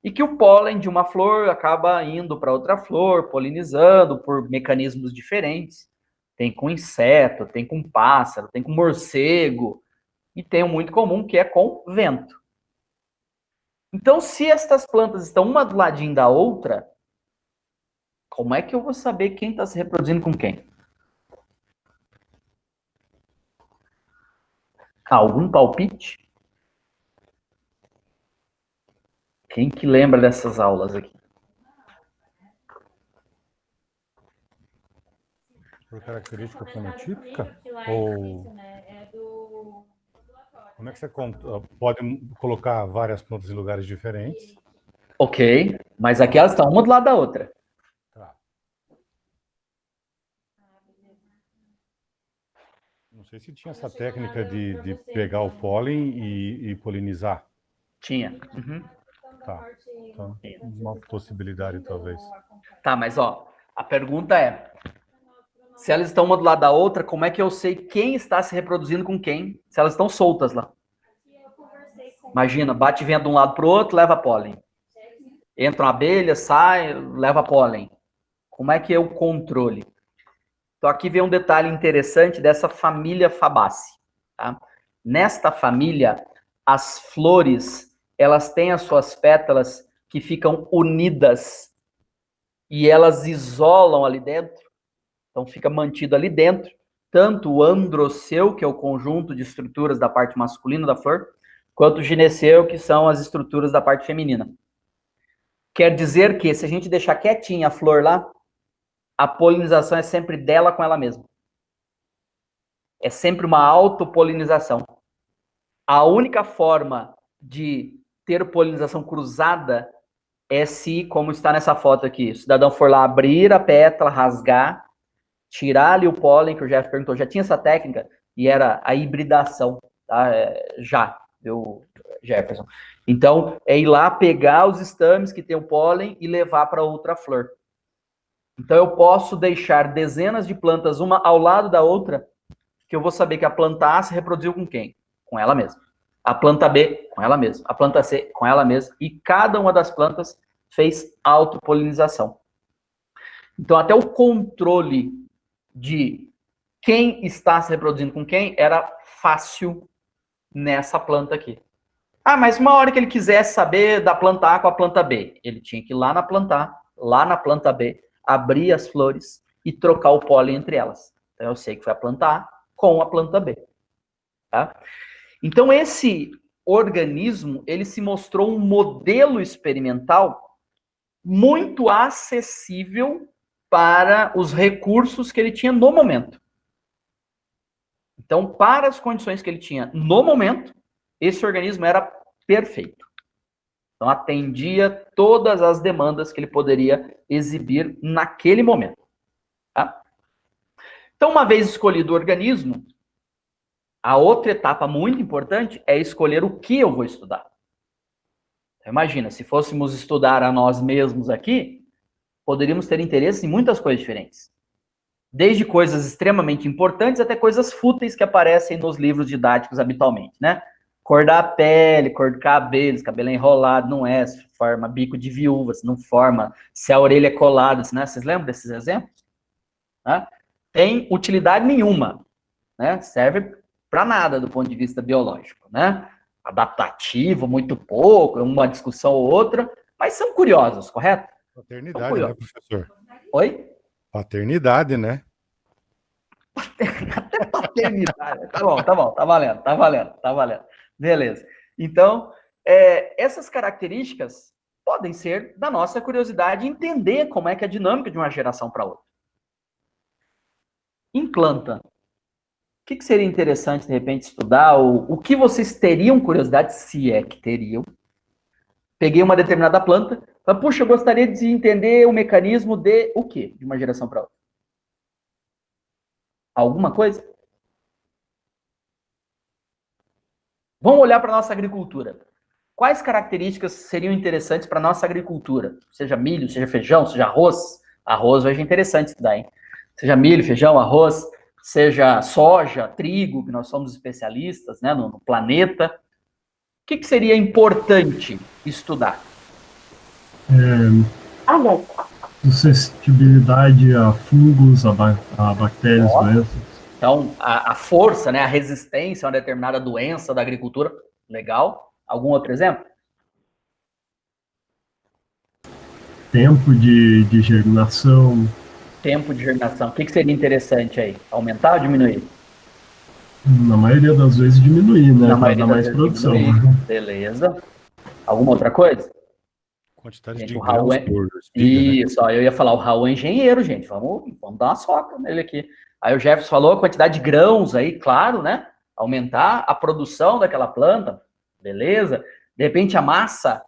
e que o pólen de uma flor acaba indo para outra flor, polinizando por mecanismos diferentes. Tem com inseto, tem com pássaro, tem com morcego, e tem um muito comum que é com vento. Então, se estas plantas estão uma do ladinho da outra, como é que eu vou saber quem está se reproduzindo com quem? Algum palpite? Quem que lembra dessas aulas aqui? Por característica fenotípica? Ou como é que você pode colocar várias plantas em lugares diferentes? Ok, mas aqui elas estão uma do lado da outra. Tá. Não sei se tinha essa técnica de pegar o pólen e polinizar. Tinha. Uhum. Tá. Então, uma possibilidade, talvez. Tá, mas ó, a pergunta é, se elas estão uma do lado da outra, como é que eu sei quem está se reproduzindo com quem, se elas estão soltas lá? Imagina, bate vento de um lado para o outro, leva pólen. Entra uma abelha, sai, leva pólen. Como é que é o controle? Então aqui vem um detalhe interessante dessa família Fabaceae. Tá? Nesta família, as flores, elas têm as suas pétalas que ficam unidas e elas isolam ali dentro. Então fica mantido ali dentro, tanto o androceu, que é o conjunto de estruturas da parte masculina da flor, quanto o gineceu, que são as estruturas da parte feminina. Quer dizer que, se a gente deixar quietinha a flor lá, a polinização é sempre dela com ela mesma. É sempre uma autopolinização. A única forma de ter polinização cruzada é se, como está nessa foto aqui, o cidadão for lá abrir a pétala, rasgar, tirar ali o pólen, que o Jeff perguntou, já tinha essa técnica, e era a hibridação, tá? Já, viu, Jefferson? Então, é ir lá pegar os estames que tem o pólen e levar para outra flor. Então, eu posso deixar dezenas de plantas, uma ao lado da outra, que eu vou saber que a planta A se reproduziu com quem? Com ela mesma. A planta B, com ela mesma. A planta C, com ela mesma. E cada uma das plantas fez autopolinização. Então, até o controle de quem está se reproduzindo com quem era fácil nessa planta aqui. Ah, mas uma hora que ele quisesse saber da planta A com a planta B, ele tinha que ir lá na planta A, lá na planta B, abrir as flores e trocar o pólen entre elas. Então, eu sei que foi a planta A com a planta B. Tá? Então, esse organismo, ele se mostrou um modelo experimental muito acessível para os recursos que ele tinha no momento. Então, para as condições que ele tinha no momento, esse organismo era perfeito. Então, atendia todas as demandas que ele poderia exibir naquele momento. Tá? Então, uma vez escolhido o organismo, a outra etapa muito importante é escolher o que eu vou estudar. Então, imagina, se fôssemos estudar a nós mesmos aqui, poderíamos ter interesse em muitas coisas diferentes. Desde coisas extremamente importantes até coisas fúteis que aparecem nos livros didáticos habitualmente, né? Cor da pele, cor do cabelo, cabelo enrolado, não é, se forma bico de viúva, se não forma, se a orelha é colada, né? Vocês lembram desses exemplos? Né? Tem utilidade nenhuma, né? Serve para nada do ponto de vista biológico, né? Adaptativo, muito pouco, uma discussão ou outra, mas são curiosos, correto? Paternidade, né, professor? Oi? Paternidade, né? Até paternidade. Tá bom, tá valendo. Beleza. Então, essas características podem ser da nossa curiosidade entender como é que é a dinâmica de uma geração para outra. Em planta, o que seria interessante, de repente, estudar? O que vocês teriam curiosidade, se é que teriam? Peguei uma determinada planta, falei, puxa, eu gostaria de entender o mecanismo de o quê? De uma geração para outra. Alguma coisa? Vamos olhar para a nossa agricultura. Quais características seriam interessantes para a nossa agricultura? Seja milho, seja feijão, seja arroz. Arroz hoje é interessante estudar, hein? Seja milho, feijão, arroz, seja soja, trigo, que nós somos especialistas, né, no planeta. O que seria importante estudar? Suscetibilidade a fungos, a bactérias, doenças. Então, a força, né, a resistência a uma determinada doença da agricultura, legal. Algum outro exemplo? Tempo de germinação. Tempo de germinação. O que seria interessante aí? Aumentar ou diminuir? Na maioria das vezes diminuir, né? Para dar mais produção. Beleza. Alguma outra coisa? Quantidade Gente, de grãos por espiga, isso, ó, eu ia falar, o Raul é engenheiro, gente. Vamos dar uma soca nele aqui. Aí o Jefferson falou a quantidade de grãos aí, claro, né? Aumentar a produção daquela planta, beleza. De repente, a massa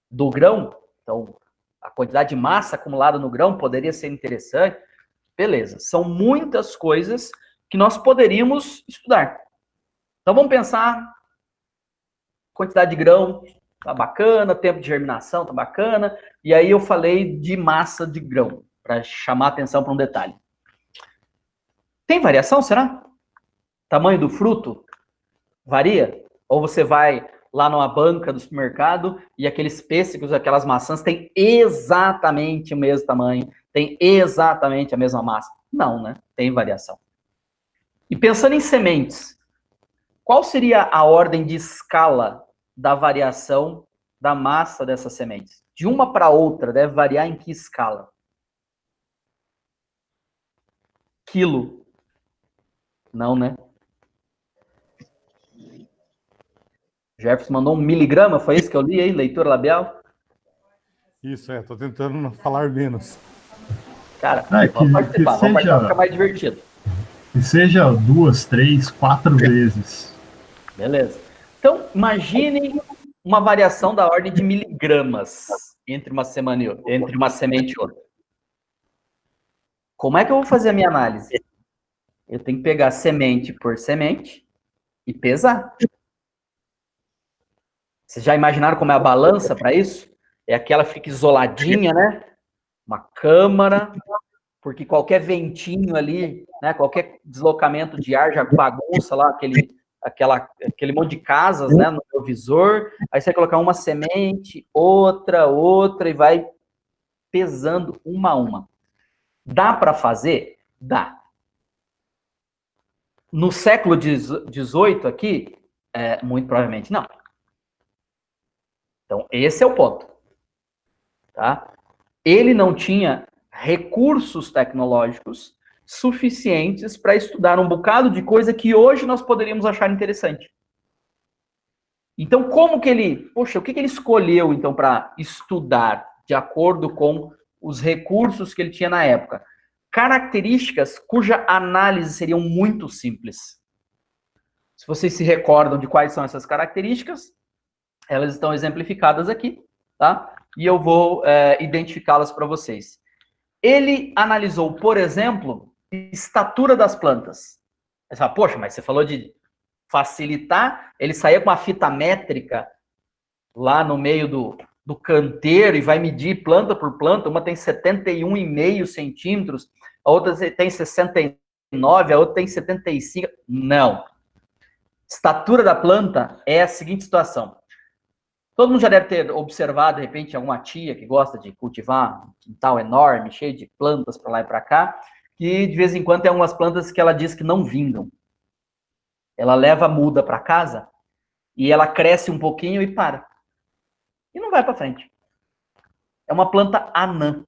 do grão, então, a quantidade de massa acumulada no grão poderia ser interessante. Beleza, são muitas coisas que nós poderíamos estudar. Então, vamos pensar, quantidade de grão, tá bacana, tempo de germinação, tá bacana. E aí eu falei de massa de grão, para chamar a atenção para um detalhe. Tem variação, será? Tamanho do fruto varia? Ou você vai lá numa banca do supermercado e aqueles pêssegos, aquelas maçãs têm exatamente o mesmo tamanho, tem exatamente a mesma massa? Não, né? Tem variação. E pensando em sementes, qual seria a ordem de escala da variação da massa dessas sementes? De uma para outra, deve variar em que escala? Quilo. Não, né? Jefferson mandou 1 miligrama, foi isso que eu li aí? Leitura labial? Isso, tô tentando não falar menos. Cara, vamos participar, ficar mais divertido. Que seja 2, 3, 4 vezes. Beleza. Então, imagine uma variação da ordem de miligramas entre uma semente e outra. Como é que eu vou fazer a minha análise? Eu tenho que pegar semente por semente e pesar. Vocês já imaginaram como é a balança para isso? É aquela que fica isoladinha, né? Uma câmara, porque qualquer ventinho ali, né? Qualquer deslocamento de ar já bagunça lá aquele monte de casas, né? No meu visor. Aí você vai colocar uma semente, outra, e vai pesando uma a uma. Dá para fazer? Dá. No século XVIII aqui, muito provavelmente não. Então, esse é o ponto. Tá? Ele não tinha recursos tecnológicos suficientes para estudar um bocado de coisa que hoje nós poderíamos achar interessante. Então, como que ele... Poxa, o que ele escolheu, então, para estudar de acordo com os recursos que ele tinha na época? Características cuja análise seriam muito simples. Se vocês se recordam de quais são essas características, elas estão exemplificadas aqui, tá? E eu vou identificá-las para vocês. Ele analisou, por exemplo, estatura das plantas. Você fala, poxa, mas você falou de facilitar, ele saía com uma fita métrica lá no meio do canteiro e vai medir planta por planta, uma tem 71,5 centímetros, a outra tem 69, a outra tem 75. Não. Estatura da planta é a seguinte situação. Todo mundo já deve ter observado, de repente, alguma tia que gosta de cultivar um quintal enorme, cheio de plantas para lá e para cá, que de vez em quando tem algumas plantas que ela diz que não vingam. Ela leva a muda para casa e ela cresce um pouquinho e para. E não vai para frente. É uma planta anã.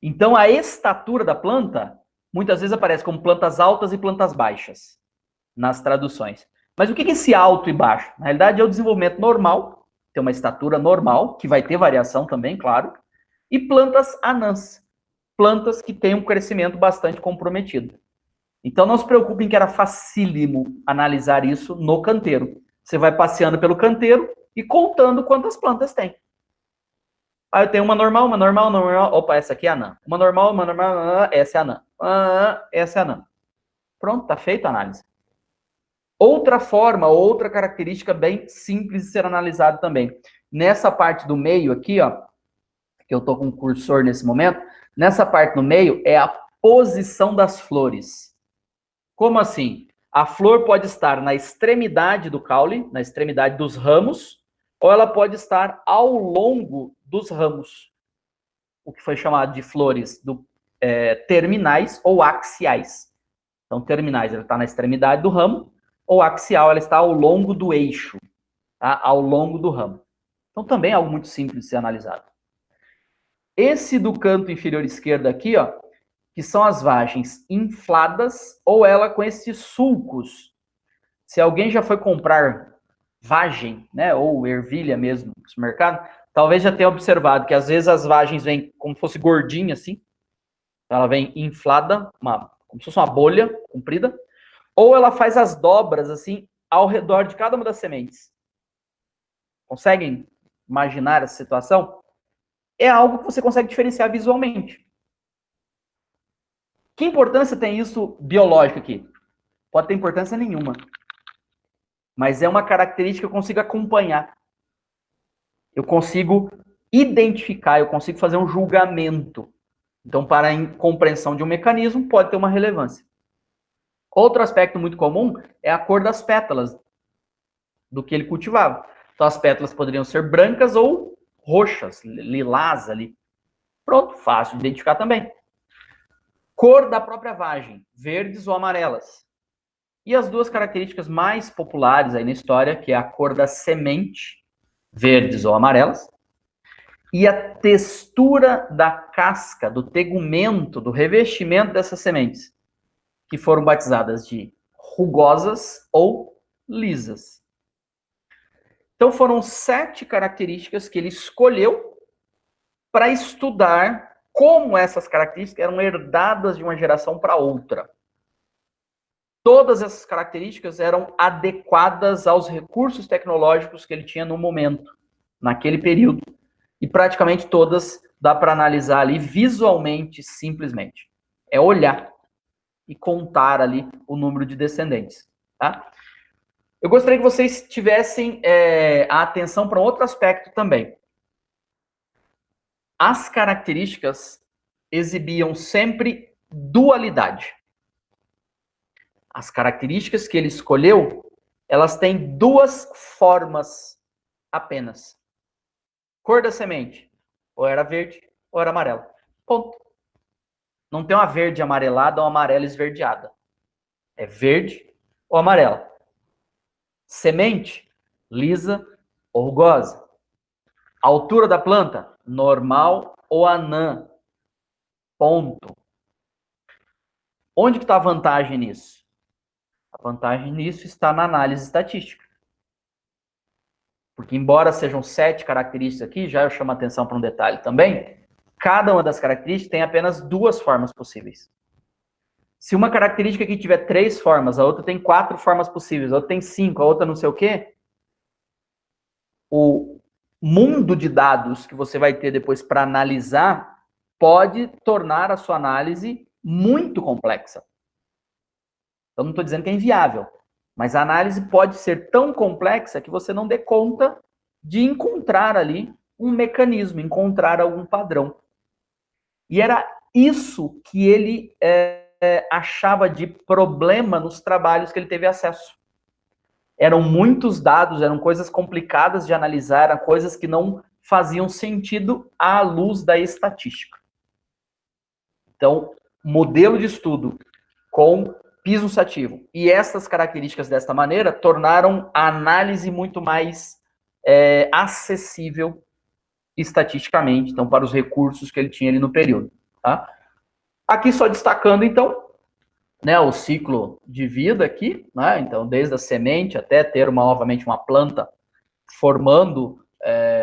Então, a estatura da planta, muitas vezes aparece como plantas altas e plantas baixas, nas traduções. Mas o que é esse alto e baixo? Na realidade, é o desenvolvimento normal, tem uma estatura normal, que vai ter variação também, claro, e plantas anãs, plantas que têm um crescimento bastante comprometido. Então, não se preocupem que era facílimo analisar isso no canteiro. Você vai passeando pelo canteiro e contando quantas plantas tem. Aí eu tenho uma normal, opa, essa aqui é anã. Uma normal, essa é anã. Essa é anã. Pronto, tá feita a análise. Outra forma, outra característica bem simples de ser analisado também. Nessa parte do meio aqui, ó, que eu tô com o cursor nesse momento, nessa parte no meio é a posição das flores. Como assim? A flor pode estar na extremidade do caule, na extremidade dos ramos, ou ela pode estar ao longo dos ramos. O que foi chamado de flores terminais ou axiais. Então, terminais, ela está na extremidade do ramo, ou axial, ela está ao longo do eixo, tá? Ao longo do ramo. Então, também é algo muito simples de ser analisado. Esse do canto inferior esquerdo aqui, ó, que são as vagens infladas, ou ela com esses sulcos. Se alguém já foi comprar vagem, né, ou ervilha mesmo no supermercado, talvez já tenha observado que às vezes as vagens vêm como se fosse gordinha assim, ela vem inflada, como se fosse uma bolha comprida, ou ela faz as dobras, assim, ao redor de cada uma das sementes. Conseguem imaginar essa situação? É algo que você consegue diferenciar visualmente. Que importância tem isso biológico aqui? Pode ter importância nenhuma. Mas é uma característica que eu consigo acompanhar. Eu consigo identificar, eu consigo fazer um julgamento. Então, para a compreensão de um mecanismo, pode ter uma relevância. Outro aspecto muito comum é a cor das pétalas do que ele cultivava. Então, as pétalas poderiam ser brancas ou roxas, lilás ali. Pronto, fácil de identificar também. Cor da própria vagem, verdes ou amarelas. E as duas características mais populares aí na história, que é a cor da semente, verdes ou amarelas, e a textura da casca, do tegumento, do revestimento dessas sementes, que foram batizadas de rugosas ou lisas. Então, foram 7 características que ele escolheu para estudar como essas características eram herdadas de uma geração para outra. Todas essas características eram adequadas aos recursos tecnológicos que ele tinha no momento, naquele período. e praticamente todas dá para analisar ali visualmente, simplesmente. É olhar e contar ali o número de descendentes, tá? Eu gostaria que vocês tivessem a atenção para um outro aspecto também. As características exibiam sempre dualidade. As características que ele escolheu, elas têm duas formas apenas. Cor da semente, ou era verde, ou era amarela. Ponto. Não tem uma verde amarelada ou uma amarela esverdeada. É verde ou amarela. Semente, lisa ou rugosa. Altura da planta, normal ou anã. Ponto. Onde que está a vantagem nisso? A vantagem nisso está na análise estatística. Porque embora sejam 7 características aqui, já eu chamo a atenção para um detalhe também, cada uma das características tem apenas 2 formas possíveis. Se uma característica aqui tiver 3 formas, a outra tem 4 formas possíveis, a outra tem 5, a outra não sei o quê, o mundo de dados que você vai ter depois para analisar pode tornar a sua análise muito complexa. Eu não estou dizendo que é inviável, mas a análise pode ser tão complexa que você não dê conta de encontrar ali um mecanismo, encontrar algum padrão. E era isso que ele achava de problema nos trabalhos que ele teve acesso. Eram muitos dados, eram coisas complicadas de analisar, eram coisas que não faziam sentido à luz da estatística. Então, modelo de estudo com piso sativo e essas características desta maneira tornaram a análise muito mais acessível estatisticamente, então, para os recursos que ele tinha ali no período. Tá? Aqui só destacando, então, né, o ciclo de vida aqui, né, então, desde a semente até ter novamente uma planta formando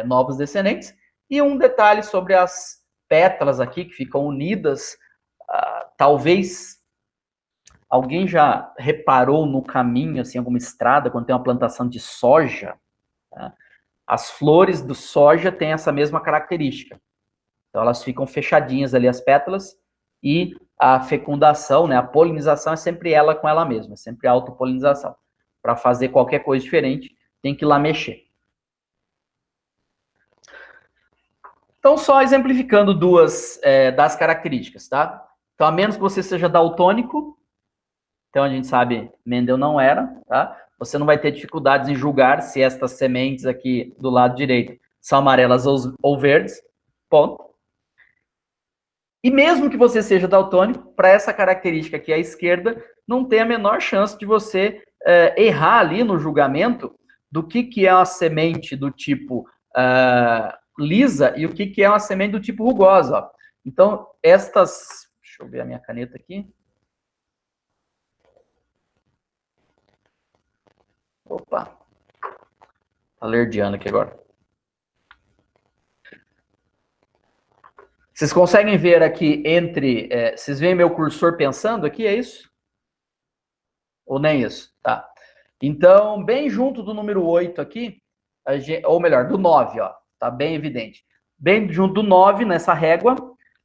novos descendentes, e um detalhe sobre as pétalas aqui, que ficam unidas, talvez alguém já reparou no caminho, assim, alguma estrada, quando tem uma plantação de soja, tá? As flores do soja têm essa mesma característica. Então, elas ficam fechadinhas ali, as pétalas, e a fecundação, né, a polinização é sempre ela com ela mesma, é sempre autopolinização. Para fazer qualquer coisa diferente, tem que ir lá mexer. Então, só exemplificando 2 das características, tá? Então, a menos que você seja daltônico, então a gente sabe, Mendel não era, tá? Você não vai ter dificuldades em julgar se estas sementes aqui do lado direito são amarelas ou verdes, ponto. E mesmo que você seja daltônico, para essa característica aqui à esquerda, não tem a menor chance de você errar ali no julgamento do que é uma semente do tipo lisa e o que é uma semente do tipo rugosa. Ó. Então, estas... Deixa eu ver a minha caneta aqui. Opa. Tá alergiando aqui agora. Vocês conseguem ver aqui entre... vocês veem meu cursor pensando aqui, é isso? Ou nem isso? Tá. Então, bem junto do número 8 aqui, ou melhor, do 9, ó. Tá bem evidente. Bem junto do 9, nessa régua,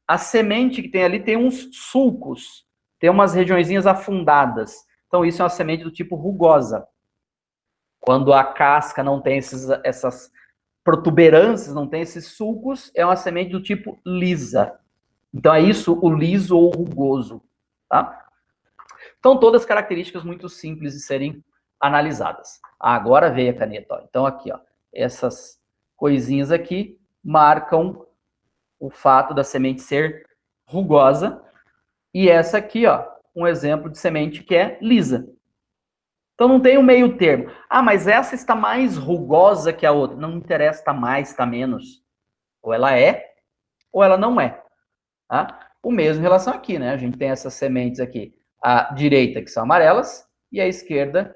a semente que tem ali tem uns sulcos, tem umas regiõezinhas afundadas. Então, isso é uma semente do tipo rugosa. Quando a casca não tem essas protuberâncias, não tem esses sulcos, é uma semente do tipo lisa. Então, é isso o liso ou rugoso. Tá? Então, todas características muito simples de serem analisadas. Agora veio a caneta. Ó. Então, aqui, ó, essas coisinhas aqui marcam o fato da semente ser rugosa. E essa aqui, ó, um exemplo de semente que é lisa. Então, não tem um meio termo. Ah, mas essa está mais rugosa que a outra. Não interessa, está mais, está menos. Ou ela é, ou ela não é. Tá? O mesmo em relação aqui, né? A gente tem essas sementes aqui. A direita, que são amarelas, e a esquerda,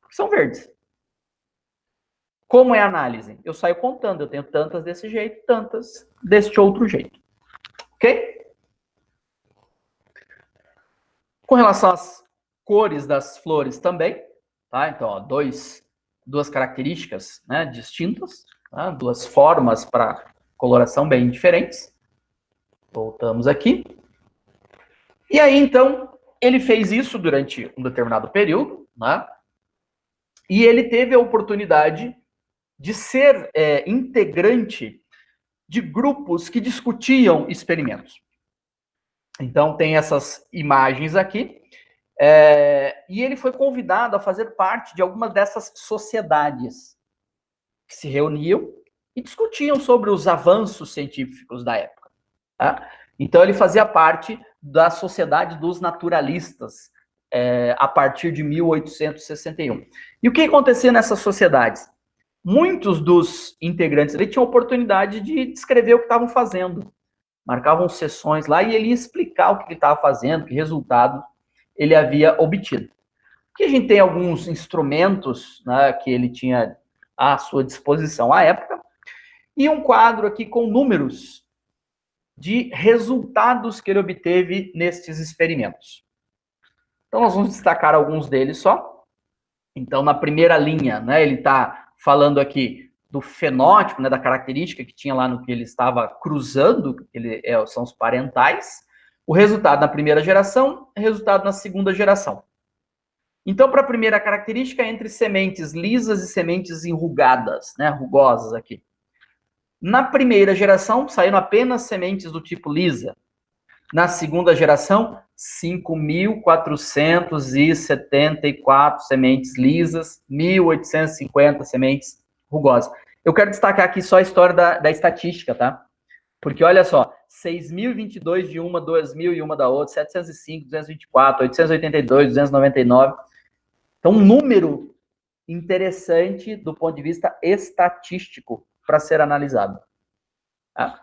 que são verdes. Como é a análise? Eu saio contando. Eu tenho tantas desse jeito, tantas deste outro jeito. Ok? Com relação às cores das flores também, tá? Então, ó, duas características, né, distintas, tá? 2 formas para coloração bem diferentes. Voltamos aqui. E aí, então, ele fez isso durante um determinado período, né? E ele teve a oportunidade de ser integrante de grupos que discutiam experimentos. Então, tem essas imagens aqui. E ele foi convidado a fazer parte de algumas dessas sociedades que se reuniam e discutiam sobre os avanços científicos da época. Tá? Então, ele fazia parte da Sociedade dos Naturalistas, a partir de 1861. E o que acontecia nessas sociedades? Muitos dos integrantes ali tinham oportunidade de descrever o que estavam fazendo. Marcavam sessões lá e ele ia explicar o que ele estava fazendo, que resultado ele havia obtido. Aqui a gente tem alguns instrumentos, né, que ele tinha à sua disposição à época, e um quadro aqui com números de resultados que ele obteve nestes experimentos. Então, nós vamos destacar alguns deles só. Então, na primeira linha, né, ele está falando aqui do fenótipo, né, da característica que tinha lá no que ele estava cruzando, são os parentais. O resultado na primeira geração, resultado na segunda geração. Então, para a primeira característica, entre sementes lisas e sementes enrugadas, né, rugosas aqui. Na primeira geração, saíram apenas sementes do tipo lisa. Na segunda geração, 5.474 sementes lisas, 1.850 sementes rugosas. Eu quero destacar aqui só a história da estatística, tá? Porque olha só, 6.022 de uma, 2.001 da outra, 705, 224, 882, 299. Então, um número interessante do ponto de vista estatístico para ser analisado. Tá?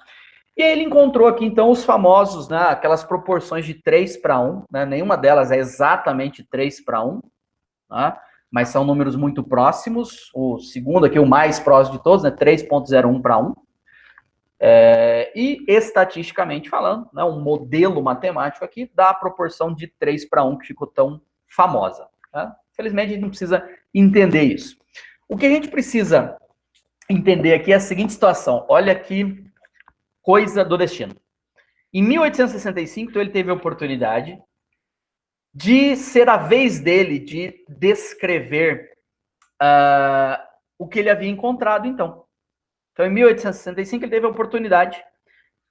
E aí ele encontrou aqui, então, os famosos, né, aquelas proporções de 3:1, né, nenhuma delas é exatamente 3:1, tá? Mas são números muito próximos. O segundo aqui, o mais próximo de todos, né, 3,01:1. E estatisticamente falando, né, um modelo matemático aqui dá a proporção de 3:1 que ficou tão famosa. Tá? Infelizmente, a gente não precisa entender isso. O que a gente precisa entender aqui é a seguinte situação. Olha que coisa do destino. Em 1865, então, ele teve a oportunidade de ser a vez dele de descrever o que ele havia encontrado, então. Então, em 1865, ele teve a oportunidade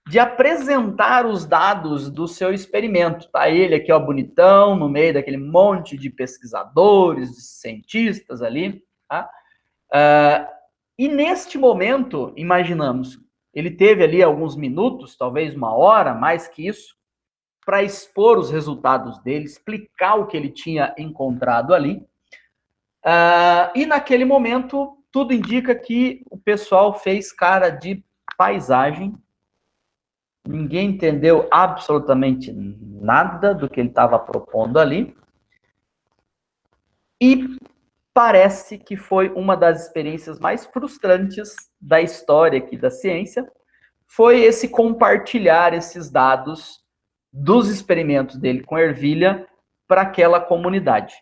de apresentar os dados do seu experimento. Tá ele aqui, ó, bonitão, no meio daquele monte de pesquisadores, de cientistas ali. Tá? E neste momento, imaginamos, ele teve ali alguns minutos, talvez uma hora, mais que isso, para expor os resultados dele, explicar o que ele tinha encontrado ali. E naquele momento, tudo indica que o pessoal fez cara de paisagem. Ninguém entendeu absolutamente nada do que ele estava propondo ali. E parece que foi uma das experiências mais frustrantes da história aqui da ciência, foi esse compartilhar esses dados dos experimentos dele com ervilha para aquela comunidade.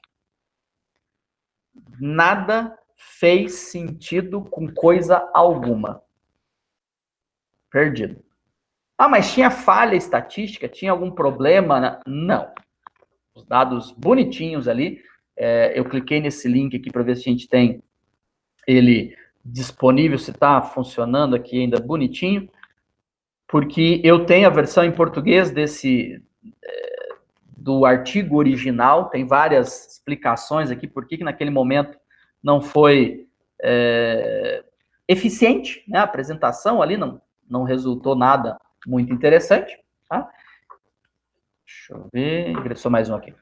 Nada fez sentido com coisa alguma. Perdido. Mas tinha falha estatística? Tinha algum problema? Não. Os dados bonitinhos ali. Eu cliquei nesse link aqui para ver se a gente tem ele disponível, se está funcionando aqui ainda bonitinho, porque eu tenho a versão em português do artigo original, tem várias explicações aqui, por que naquele momento não foi eficiente, né? A apresentação ali não resultou nada muito interessante. Tá? Deixa eu ver, ingressou mais um aqui.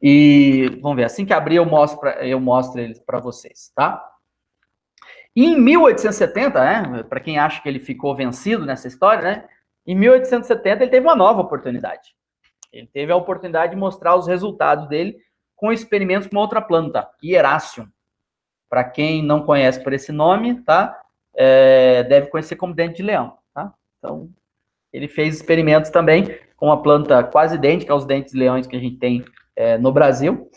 E vamos ver, assim que abrir eu mostro eles para vocês, tá? E em 1870, né, para quem acha que ele ficou vencido nessa história, né, em 1870 ele teve uma nova oportunidade. Ele teve a oportunidade de mostrar os resultados dele com experimentos com outra planta, Hieracium. Para quem não conhece por esse nome, tá, deve conhecer como dente de leão, tá? Então, ele fez experimentos também com uma planta quase idêntica aos dentes de leões que a gente tem no Brasil.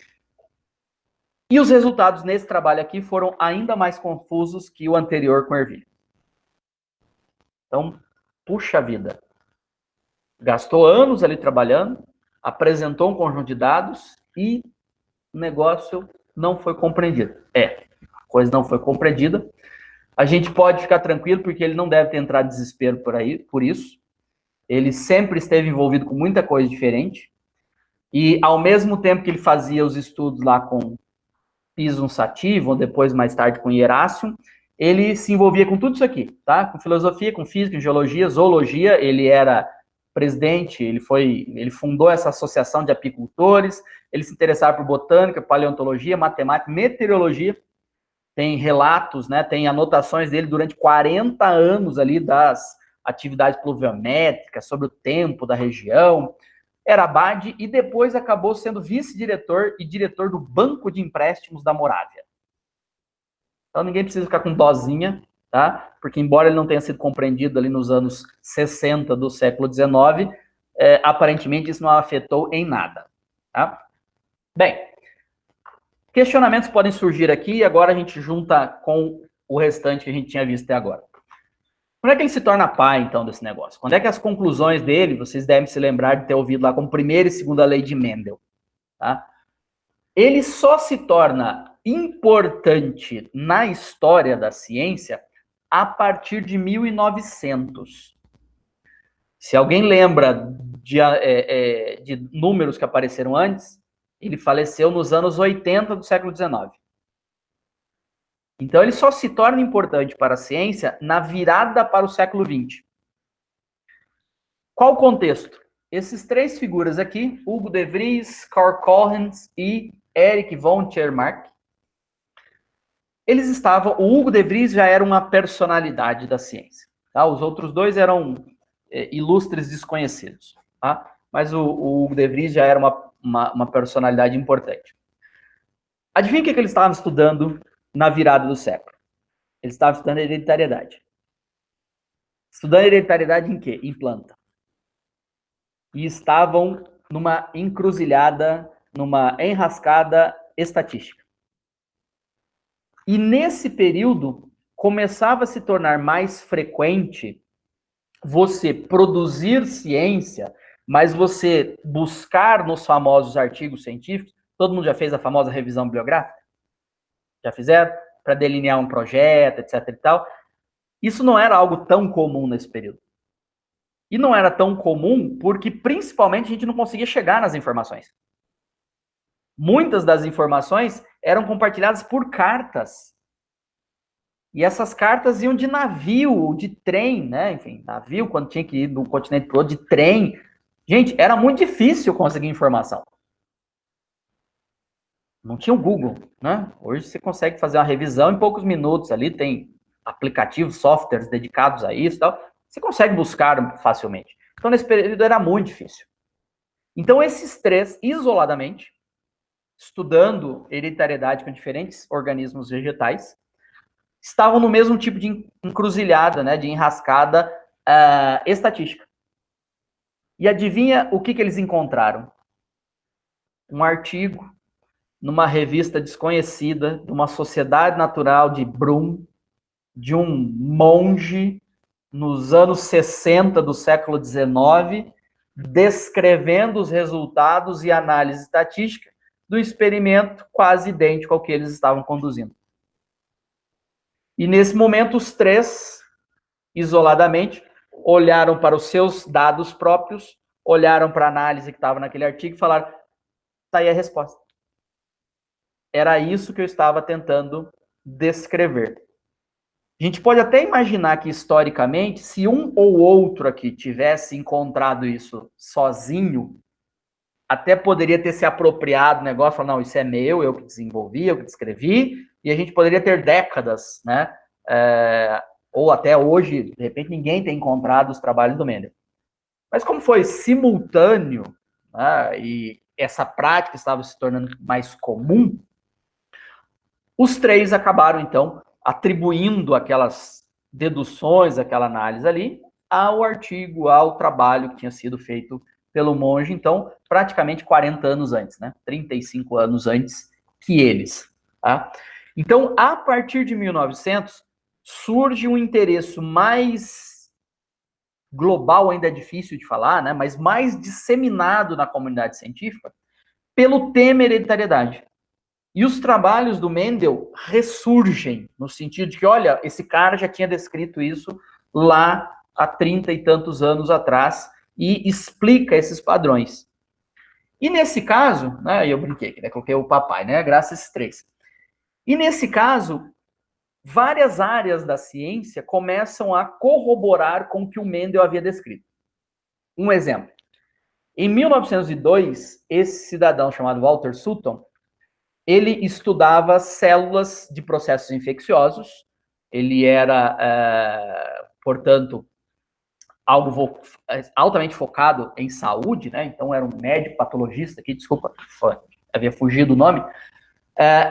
E os resultados nesse trabalho aqui foram ainda mais confusos que o anterior com ervilha. Então, puxa vida. Gastou anos ali trabalhando, apresentou um conjunto de dados e o negócio não foi compreendido. A coisa não foi compreendida. A gente pode ficar tranquilo, porque ele não deve ter entrado em desespero por isso. Ele sempre esteve envolvido com muita coisa diferente. E, ao mesmo tempo que ele fazia os estudos lá com Pison Sativon, depois, mais tarde, com Hierácio, ele se envolvia com tudo isso aqui, tá? Com filosofia, com física, com geologia, zoologia. Ele era presidente, ele fundou essa associação de apicultores, ele se interessava por botânica, paleontologia, matemática, meteorologia. Tem relatos, né, tem anotações dele durante 40 anos ali das atividades pluviométricas, sobre o tempo da região. Era abade e depois acabou sendo vice-diretor e diretor do Banco de Empréstimos da Morávia. Então ninguém precisa ficar com dozinha, tá? Porque embora ele não tenha sido compreendido ali nos anos 60 do século XIX, aparentemente isso não afetou em nada, tá? Bem, questionamentos podem surgir aqui e agora a gente junta com o restante que a gente tinha visto até agora. Quando é que ele se torna pai, então, desse negócio? Quando é que as conclusões dele, vocês devem se lembrar de ter ouvido lá como primeira e segunda lei de Mendel, tá? Ele só se torna importante na história da ciência a partir de 1900. Se alguém lembra de números que apareceram antes, ele faleceu nos anos 80 do século XIX. Então, ele só se torna importante para a ciência na virada para o século XX. Qual o contexto? Esses três figuras aqui, Hugo de Vries, Carl Cohens e Erich von Tschermak, eles estavam... O Hugo de Vries já era uma personalidade da ciência, tá? Os outros dois eram ilustres desconhecidos, tá? Mas o Hugo de Vries já era uma personalidade importante. Adivinha o que eles estavam estudando na virada do século? Eles estavam estudando hereditariedade. Estudando hereditariedade em quê? Em planta. E estavam numa encruzilhada, numa enrascada estatística. E nesse período, começava a se tornar mais frequente você produzir ciência, mas você buscar nos famosos artigos científicos. Todo mundo já fez a famosa revisão bibliográfica? Já fizeram? Para delinear um projeto, etc. e tal. Isso não era algo tão comum nesse período. E não era tão comum porque, principalmente, a gente não conseguia chegar nas informações. Muitas das informações eram compartilhadas por cartas. E essas cartas iam de navio, de trem, né? Enfim, navio, quando tinha que ir de um continente para o outro, de trem. Gente, era muito difícil conseguir informação. Não tinha o Google, né? Hoje você consegue fazer uma revisão em poucos minutos ali, tem aplicativos, softwares dedicados a isso e tal. Você consegue buscar facilmente. Então, nesse período era muito difícil. Então, esses três, isoladamente, estudando hereditariedade com diferentes organismos vegetais, estavam no mesmo tipo de encruzilhada, né, de enrascada estatística. E adivinha o que eles encontraram? Um artigo numa revista desconhecida, de uma sociedade natural de Brum, de um monge nos anos 60 do século XIX, descrevendo os resultados e análise estatística do experimento quase idêntico ao que eles estavam conduzindo. E nesse momento, os três, isoladamente, olharam para os seus dados próprios, olharam para a análise que estava naquele artigo e falaram: tá aí a resposta. Era isso que eu estava tentando descrever. A gente pode até imaginar que, historicamente, se um ou outro aqui tivesse encontrado isso sozinho, até poderia ter se apropriado do negócio, falar, não, isso é meu, eu que desenvolvi, eu que descrevi, e a gente poderia ter décadas, né? Ou até hoje, de repente, ninguém tem encontrado os trabalhos do Mendel. Mas como foi simultâneo, né, e essa prática estava se tornando mais comum, os três acabaram, então, atribuindo aquelas deduções, aquela análise ali, ao artigo, ao trabalho que tinha sido feito pelo monge, então, praticamente 40 anos antes, né? 35 anos antes que eles. Tá? Então, a partir de 1900, surge um interesse mais global ainda é difícil de falar, né, mas mais disseminado na comunidade científica, pelo tema hereditariedade. E os trabalhos do Mendel ressurgem, no sentido de que, olha, esse cara já tinha descrito isso lá há 30 e tantos anos atrás, e explica esses padrões. E nesse caso, né, eu brinquei aqui, né, coloquei o papai, né, graças a esses três. E nesse caso, várias áreas da ciência começam a corroborar com o que o Mendel havia descrito. Um exemplo. Em 1902, esse cidadão chamado Walter Sutton, ele estudava células de processos infecciosos, ele era, portanto, algo altamente focado em saúde, né? Então era um médico patologista aqui, desculpa, havia fugido o nome.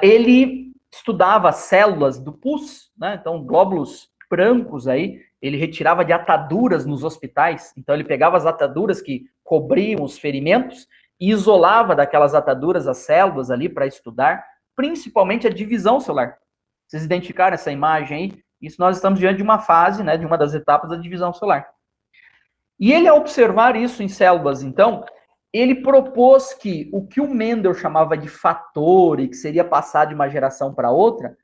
Ele estudava células do pus, né? Então glóbulos brancos aí, ele retirava de ataduras nos hospitais, então ele pegava as ataduras que cobriam os ferimentos e isolava daquelas ataduras as células ali para estudar, principalmente a divisão celular. Vocês identificaram essa imagem aí? Isso nós estamos diante de uma fase, né, de uma das etapas da divisão celular. E ele, ao observar isso em células, então, ele propôs que o que o Mendel chamava de fator e que seria passar de uma geração para outra,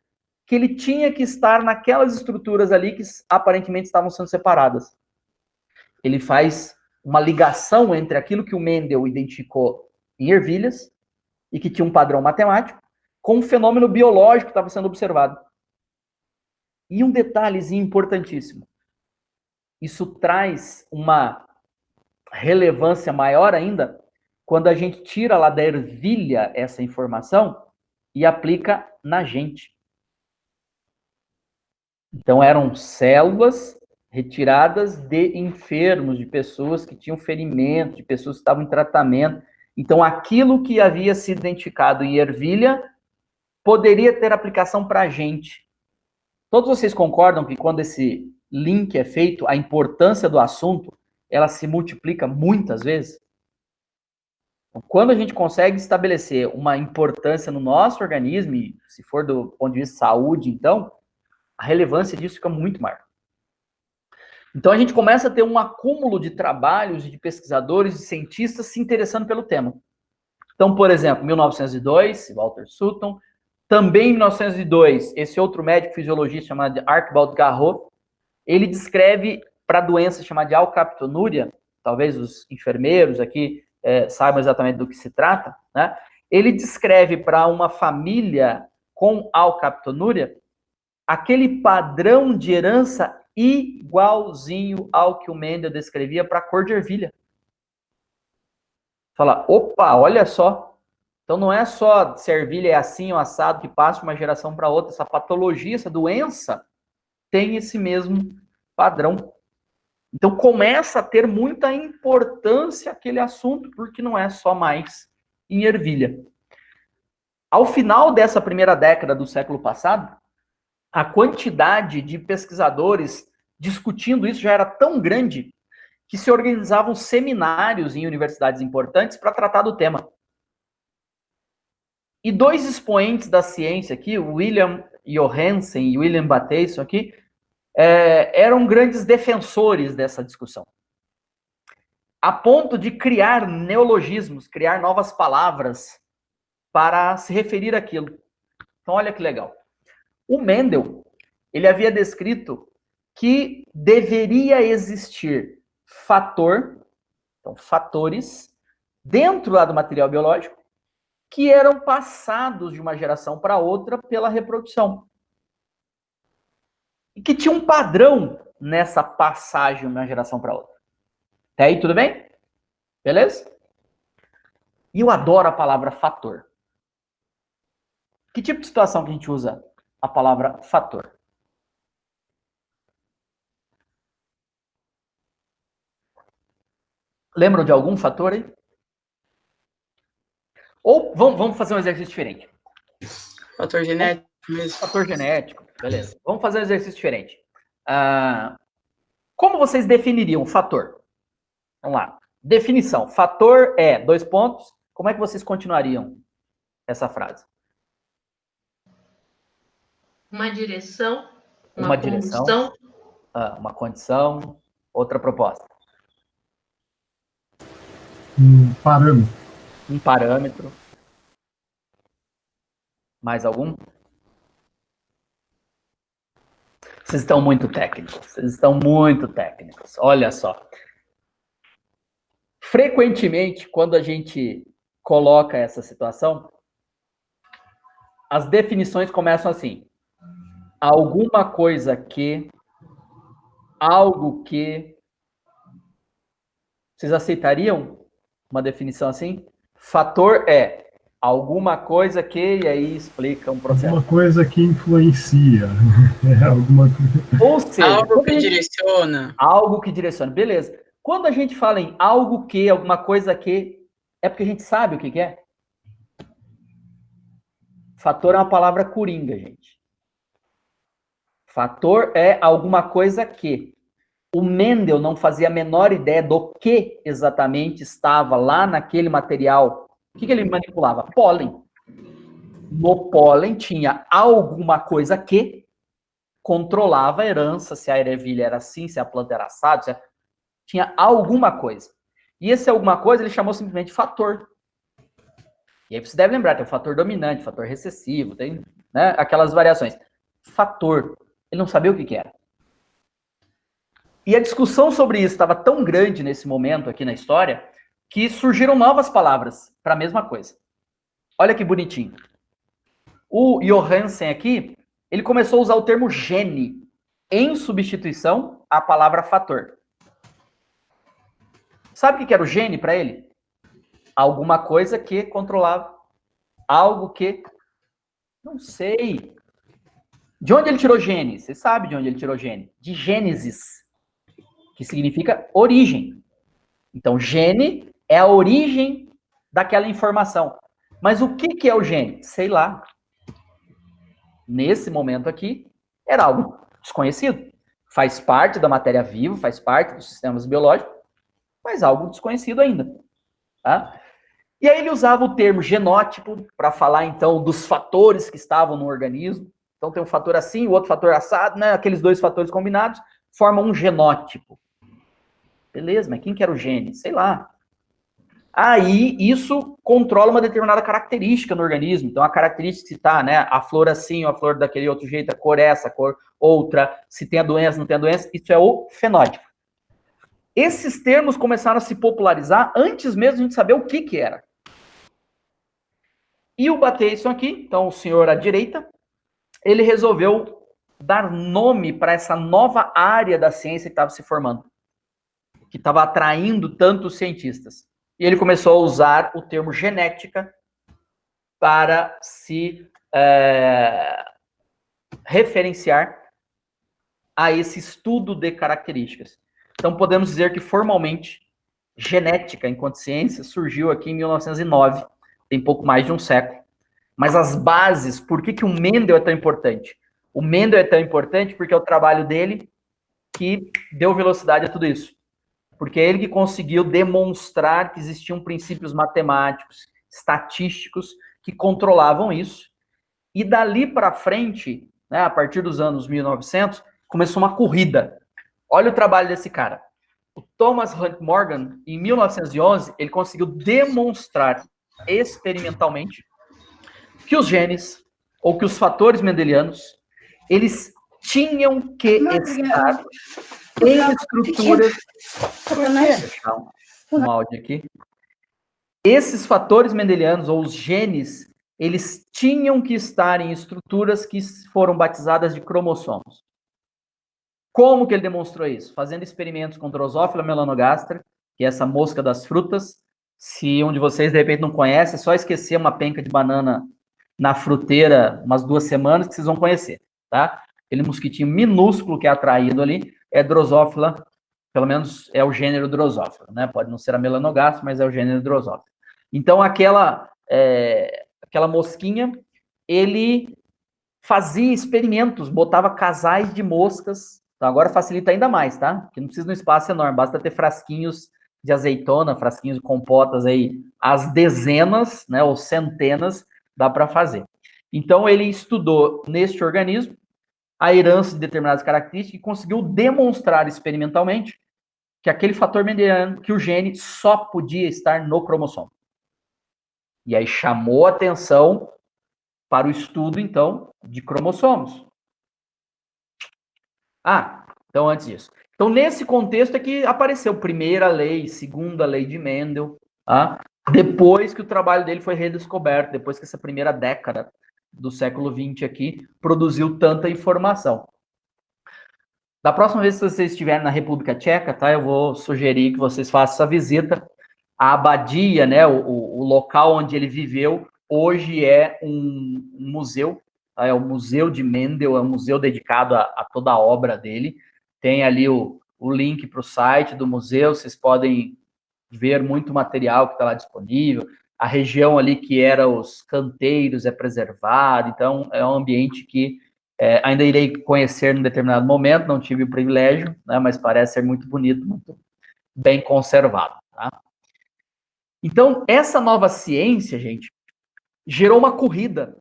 que ele tinha que estar naquelas estruturas ali que aparentemente estavam sendo separadas. Ele faz uma ligação entre aquilo que o Mendel identificou em ervilhas e que tinha um padrão matemático com um fenômeno biológico que estava sendo observado. E um detalhezinho importantíssimo. Isso traz uma relevância maior ainda quando a gente tira lá da ervilha essa informação e aplica na gente. Então, eram células retiradas de enfermos, de pessoas que tinham ferimento, de pessoas que estavam em tratamento. Então, aquilo que havia sido identificado em ervilha poderia ter aplicação para a gente. Todos vocês concordam que quando esse link é feito, a importância do assunto, ela se multiplica muitas vezes? Então, quando a gente consegue estabelecer uma importância no nosso organismo, e se for do ponto de vista de saúde, então, a relevância disso fica muito maior. Então, a gente começa a ter um acúmulo de trabalhos, de pesquisadores, de cientistas se interessando pelo tema. Então, por exemplo, 1902, Walter Sutton. Também em 1902, esse outro médico fisiologista chamado Archibald Garreau, ele descreve para a doença chamada de alcaptonúria, talvez os enfermeiros aqui saibam exatamente do que se trata, né? Ele descreve para uma família com alcaptonúria aquele padrão de herança igualzinho ao que o Mendel descrevia para a cor de ervilha. Fala, opa, olha só. Então não é só se a ervilha é assim ou assado que passa de uma geração para outra. Essa patologia, essa doença tem esse mesmo padrão. Então começa a ter muita importância aquele assunto, porque não é só mais em ervilha. Ao final dessa primeira década do século passado, a quantidade de pesquisadores discutindo isso já era tão grande que se organizavam seminários em universidades importantes para tratar do tema. E dois expoentes da ciência aqui, William Johansen e William Bateson aqui, eram grandes defensores dessa discussão. A ponto de criar neologismos, criar novas palavras para se referir àquilo. Então, olha que legal. O Mendel, ele havia descrito que deveria existir fator, então fatores, dentro lá do material biológico, que eram passados de uma geração para outra pela reprodução. E que tinha um padrão nessa passagem de uma geração para outra. Até aí, tudo bem? Beleza? E eu adoro a palavra fator. Que tipo de situação que a gente usa a palavra fator? Lembram de algum fator aí? Ou vamos fazer um exercício diferente. Fator genético mesmo. Fator genético, beleza. Vamos fazer um exercício diferente. Como vocês definiriam fator? Vamos lá. Definição. Fator é, 2 pontos. Como é que vocês continuariam essa frase? Uma direção. Uma direção. Condição. Uma condição. Outra proposta. Parâmetro. Um parâmetro. Mais algum? Vocês estão muito técnicos. Vocês estão muito técnicos. Olha só. Frequentemente, quando a gente coloca essa situação, as definições começam assim. Alguma coisa que, algo que. Vocês aceitariam uma definição assim? Fator é alguma coisa que, e aí explica um processo. Alguma coisa que influencia. Alguma coisa. Ou seja, Algo que direciona. algo que direciona. Beleza. Quando a gente fala em algo que, alguma coisa que, é porque a gente sabe o que é? Fator é uma palavra coringa, gente. Fator é alguma coisa que. O Mendel não fazia a menor ideia do que exatamente estava lá naquele material. O que ele manipulava? Pólen. No pólen tinha alguma coisa que controlava a herança, se a ervilha era assim, se a planta era assada, tinha alguma coisa. E esse alguma coisa ele chamou simplesmente de fator. E aí você deve lembrar, tem o fator dominante, fator recessivo, tem, né, aquelas variações. Fator. Ele não sabia o que era. E a discussão sobre isso estava tão grande nesse momento aqui na história que surgiram novas palavras para a mesma coisa. Olha que bonitinho. O Johansen aqui, ele começou a usar o termo gene em substituição à palavra fator. Sabe o que era o gene para ele? Alguma coisa que controlava. Algo que... Não sei. De onde ele tirou gene? Você sabe de onde ele tirou gene? De Gênesis, que significa origem. Então, gene é a origem daquela informação. Mas o que é o gene? Sei lá. Nesse momento aqui, era algo desconhecido. Faz parte da matéria viva, faz parte dos sistemas biológicos, mas algo desconhecido ainda. Tá? E aí ele usava o termo genótipo para falar, então, dos fatores que estavam no organismo. Então, tem um fator assim, o outro fator assado, né? Aqueles dois fatores combinados formam um genótipo. Beleza, mas quem que era o gene? Sei lá. Aí, isso controla uma determinada característica no organismo. Então, a característica que está, né? A flor assim, ou a flor daquele outro jeito, a cor essa, a cor outra, se tem a doença, não tem a doença, isso é o fenótipo. Esses termos começaram a se popularizar antes mesmo de a gente saber o que era. E o Bateson aqui, então o senhor à direita, ele resolveu dar nome para essa nova área da ciência que estava se formando, que estava atraindo tantos cientistas. E ele começou a usar o termo genética para se referenciar a esse estudo de características. Então, podemos dizer que, formalmente, genética, enquanto ciência, surgiu aqui em 1909, tem pouco mais de um século. Mas as bases, por que o Mendel é tão importante? O Mendel é tão importante porque é o trabalho dele que deu velocidade a tudo isso. Porque é ele que conseguiu demonstrar que existiam princípios matemáticos, estatísticos, que controlavam isso. E dali para frente, né, a partir dos anos 1900, começou uma corrida. Olha o trabalho desse cara. O Thomas Hunt Morgan, em 1911, ele conseguiu demonstrar experimentalmente que os genes, ou que os fatores mendelianos, eles tinham que estar em estruturas... Deixa um áudio aqui. Esses fatores mendelianos, ou os genes, eles tinham que estar em estruturas que foram batizadas de cromossomos. Como que ele demonstrou isso? Fazendo experimentos com Drosophila melanogaster, que é essa mosca das frutas. Se um de vocês, de repente, não conhece, é só esquecer uma penca de banana na fruteira umas 2 semanas que vocês vão conhecer, tá? Aquele mosquitinho minúsculo que é atraído ali é Drosophila, pelo menos é o gênero Drosophila, né? Pode não ser a melanogaster, mas é o gênero Drosophila. Então, aquela mosquinha, ele fazia experimentos, botava casais de moscas. Então, agora facilita ainda mais, tá? Porque não precisa de um espaço enorme, basta ter frasquinhos de azeitona, frasquinhos de compotas aí, às dezenas, né, ou centenas, dá para fazer. Então, ele estudou neste organismo a herança de determinadas características e conseguiu demonstrar experimentalmente que aquele fator mendeliano, que o gene só podia estar no cromossomo. E aí chamou atenção para o estudo, então, de cromossomos. Então antes disso. Então, nesse contexto é que apareceu primeira lei, segunda lei de Mendel, tá? Depois que o trabalho dele foi redescoberto, depois que essa primeira década do século XX aqui produziu tanta informação. Da próxima vez que vocês estiverem na República Tcheca, tá? Eu vou sugerir que vocês façam essa visita. A abadia, né? O local onde ele viveu, hoje é um museu. Tá? É o Museu de Mendel, é um museu dedicado a toda a obra dele. Tem ali o link para o site do museu, vocês podem ver muito material que está lá disponível. A região ali que era os canteiros é preservada, então é um ambiente que ainda irei conhecer em determinado momento, não tive o privilégio, né, mas parece ser muito bonito, muito bem conservado. Tá? Então, essa nova ciência, gente, gerou uma corrida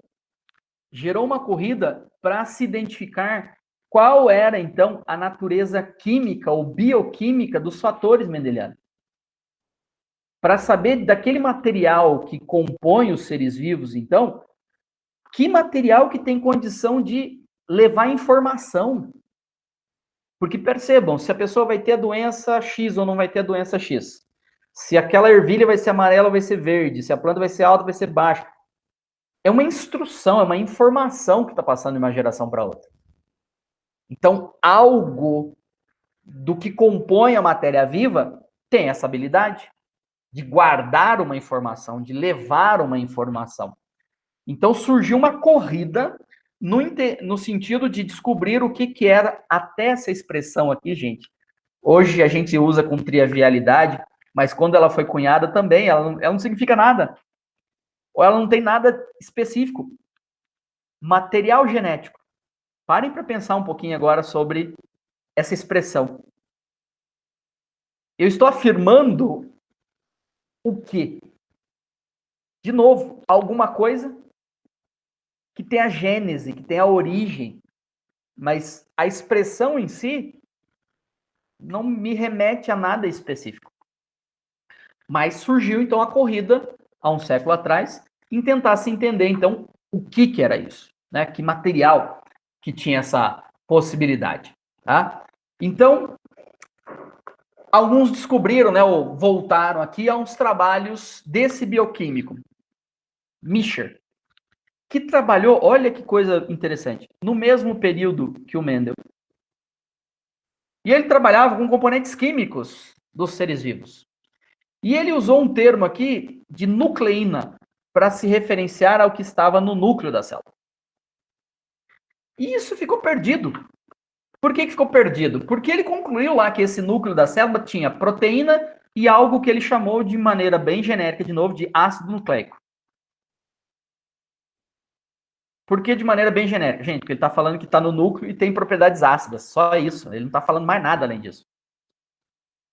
para se identificar qual era, então, a natureza química ou bioquímica dos fatores mendelianos. Para saber daquele material que compõe os seres vivos, então, que material que tem condição de levar informação. Porque percebam, se a pessoa vai ter a doença X ou não vai ter a doença X. Se aquela ervilha vai ser amarela ou vai ser verde. Se a planta vai ser alta ou vai ser baixa. É uma instrução, é uma informação que está passando de uma geração para outra. Então, algo do que compõe a matéria viva tem essa habilidade de guardar uma informação, de levar uma informação. Então, surgiu uma corrida no sentido de descobrir o que era até essa expressão aqui, gente. Hoje a gente usa com trivialidade, mas quando ela foi cunhada também, ela não significa nada. Ou ela não tem nada específico. Material genético. Parem para pensar um pouquinho agora sobre essa expressão. Eu estou afirmando o quê? De novo, alguma coisa que tem a gênese, que tem a origem, mas a expressão em si não me remete a nada específico. Mas surgiu, então, a corrida, há um século atrás, em tentar se entender, então, o que era isso, né? Que material que tinha essa possibilidade, tá? Então, alguns descobriram, né, ou voltaram aqui a uns trabalhos desse bioquímico, Mischer, que trabalhou, olha que coisa interessante, no mesmo período que o Mendel. E ele trabalhava com componentes químicos dos seres vivos. E ele usou um termo aqui de nucleína para se referenciar ao que estava no núcleo da célula. E isso ficou perdido. Por que ficou perdido? Porque ele concluiu lá que esse núcleo da célula tinha proteína e algo que ele chamou de maneira bem genérica, de novo, de ácido nucleico. Por que de maneira bem genérica? Gente, porque ele está falando que está no núcleo e tem propriedades ácidas. Só isso. Ele não está falando mais nada além disso.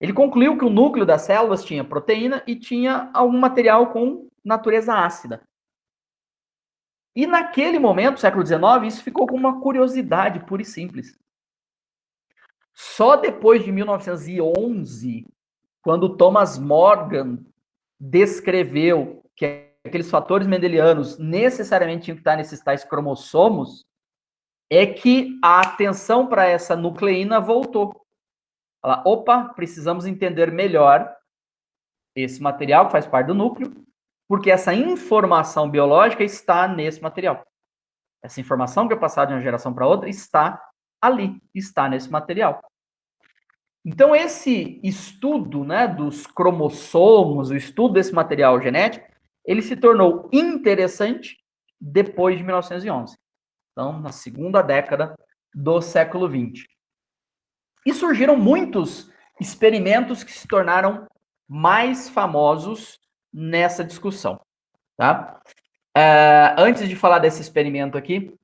Ele concluiu que o núcleo das células tinha proteína e tinha algum material com natureza ácida. E naquele momento, século XIX, isso ficou com uma curiosidade pura e simples. Só depois de 1911, quando Thomas Morgan descreveu que aqueles fatores mendelianos necessariamente tinham que estar nesses tais cromossomos, é que a atenção para essa nucleína voltou. Fala, opa, precisamos entender melhor esse material que faz parte do núcleo, porque essa informação biológica está nesse material. Essa informação que é passada de uma geração para outra está ali, está nesse material. Então, esse estudo, né, dos cromossomos, o estudo desse material genético, ele se tornou interessante depois de 1911. Então, na segunda década do século XX. E surgiram muitos experimentos que se tornaram mais famosos nessa discussão. Tá? Antes de falar desse experimento aqui,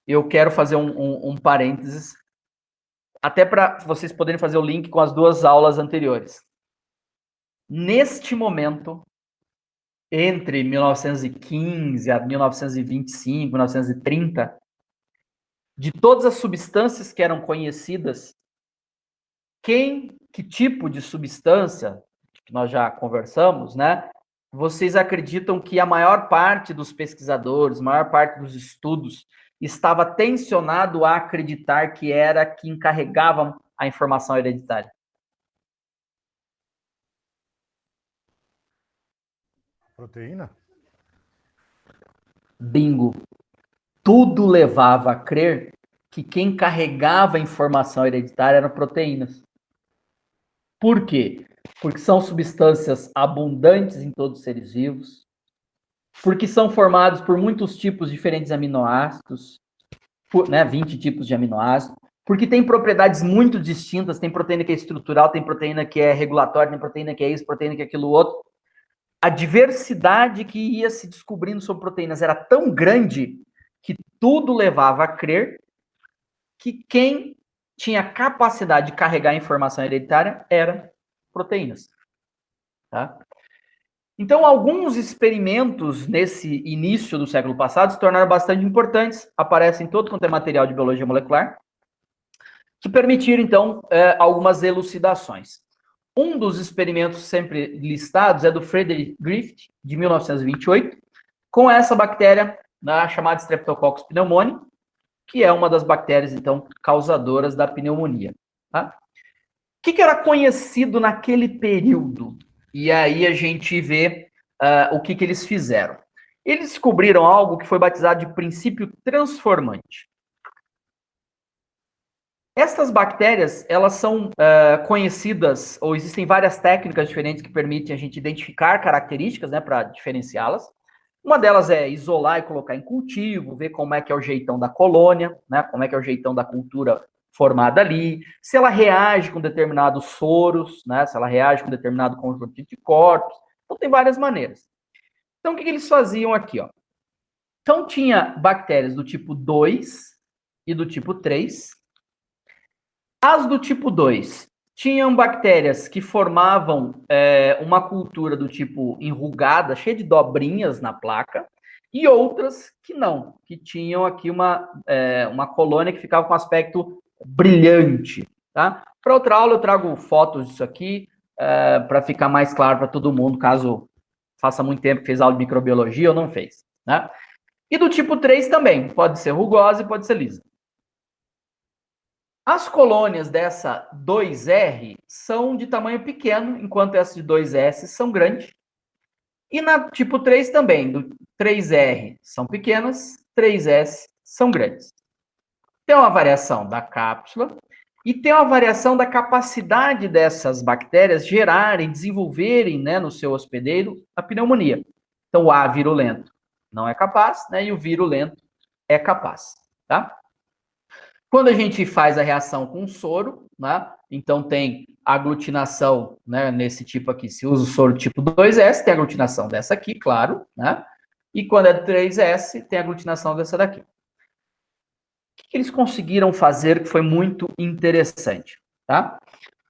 eu quero fazer um parênteses, até para vocês poderem fazer o link com as duas aulas anteriores. Neste momento, entre 1915 a 1925, 1930, de todas as substâncias que eram conhecidas, quem que tipo de substância, que nós já conversamos, né? Vocês acreditam que a maior parte dos pesquisadores, a maior parte dos estudos, estava tensionado a acreditar que era que encarregava a informação hereditária? Proteína? Bingo. Tudo levava a crer que quem carregava a informação hereditária eram proteínas. Por quê? Porque são substâncias abundantes em todos os seres vivos, porque são formados por muitos tipos diferentes de aminoácidos, 20 tipos de aminoácidos, porque tem propriedades muito distintas, tem proteína que é estrutural, tem proteína que é regulatória, tem proteína que é isso, proteína que é aquilo outro. A diversidade que ia se descobrindo sobre proteínas era tão grande que tudo levava a crer que quem tinha capacidade de carregar a informação hereditária eram proteínas. Tá? Então, alguns experimentos nesse início do século passado se tornaram bastante importantes, aparecem em todo quanto é material de biologia molecular, que permitiram, então, algumas elucidações. Um dos experimentos sempre listados é do Frederick Griffith, de 1928, com essa bactéria, chamada Streptococcus pneumoniae, que é uma das bactérias, então, causadoras da pneumonia. Tá? O que era conhecido naquele período? E aí a gente vê o que eles fizeram. Eles descobriram algo que foi batizado de princípio transformante. Essas bactérias, elas são conhecidas, ou existem várias técnicas diferentes que permitem a gente identificar características, né, para diferenciá-las. Uma delas é isolar e colocar em cultivo, ver como é que é o jeitão da colônia, né, como é que é o jeitão da cultura formada ali, se ela reage com determinados soros, né, se ela reage com determinado conjunto de corpos. Então, tem várias maneiras. Então, o que eles faziam aqui? Ó? Então, tinha bactérias do tipo 2 e do tipo 3. As do tipo 2 tinham bactérias que formavam uma cultura do tipo enrugada, cheia de dobrinhas na placa, e outras que não, que tinham aqui uma colônia que ficava com aspecto brilhante. Tá? Para outra aula eu trago fotos disso aqui, para ficar mais claro para todo mundo, caso faça muito tempo que fez aula de microbiologia ou não fez. Né? E do tipo 3 também, pode ser rugosa e pode ser lisa. As colônias dessa 2R são de tamanho pequeno, enquanto essas de 2S são grandes. E na tipo 3 também, do 3R são pequenas, 3S são grandes. Tem uma variação da cápsula e tem uma variação da capacidade dessas bactérias gerarem, desenvolverem, né, no seu hospedeiro a pneumonia. Então, o A virulento não é capaz, né, e o virulento é capaz, tá? Quando a gente faz a reação com soro, né, então tem aglutinação, né, nesse tipo aqui. Se usa o soro tipo 2S, tem aglutinação dessa aqui, claro, né? E quando é 3S, tem aglutinação dessa daqui. O que eles conseguiram fazer que foi muito interessante, tá?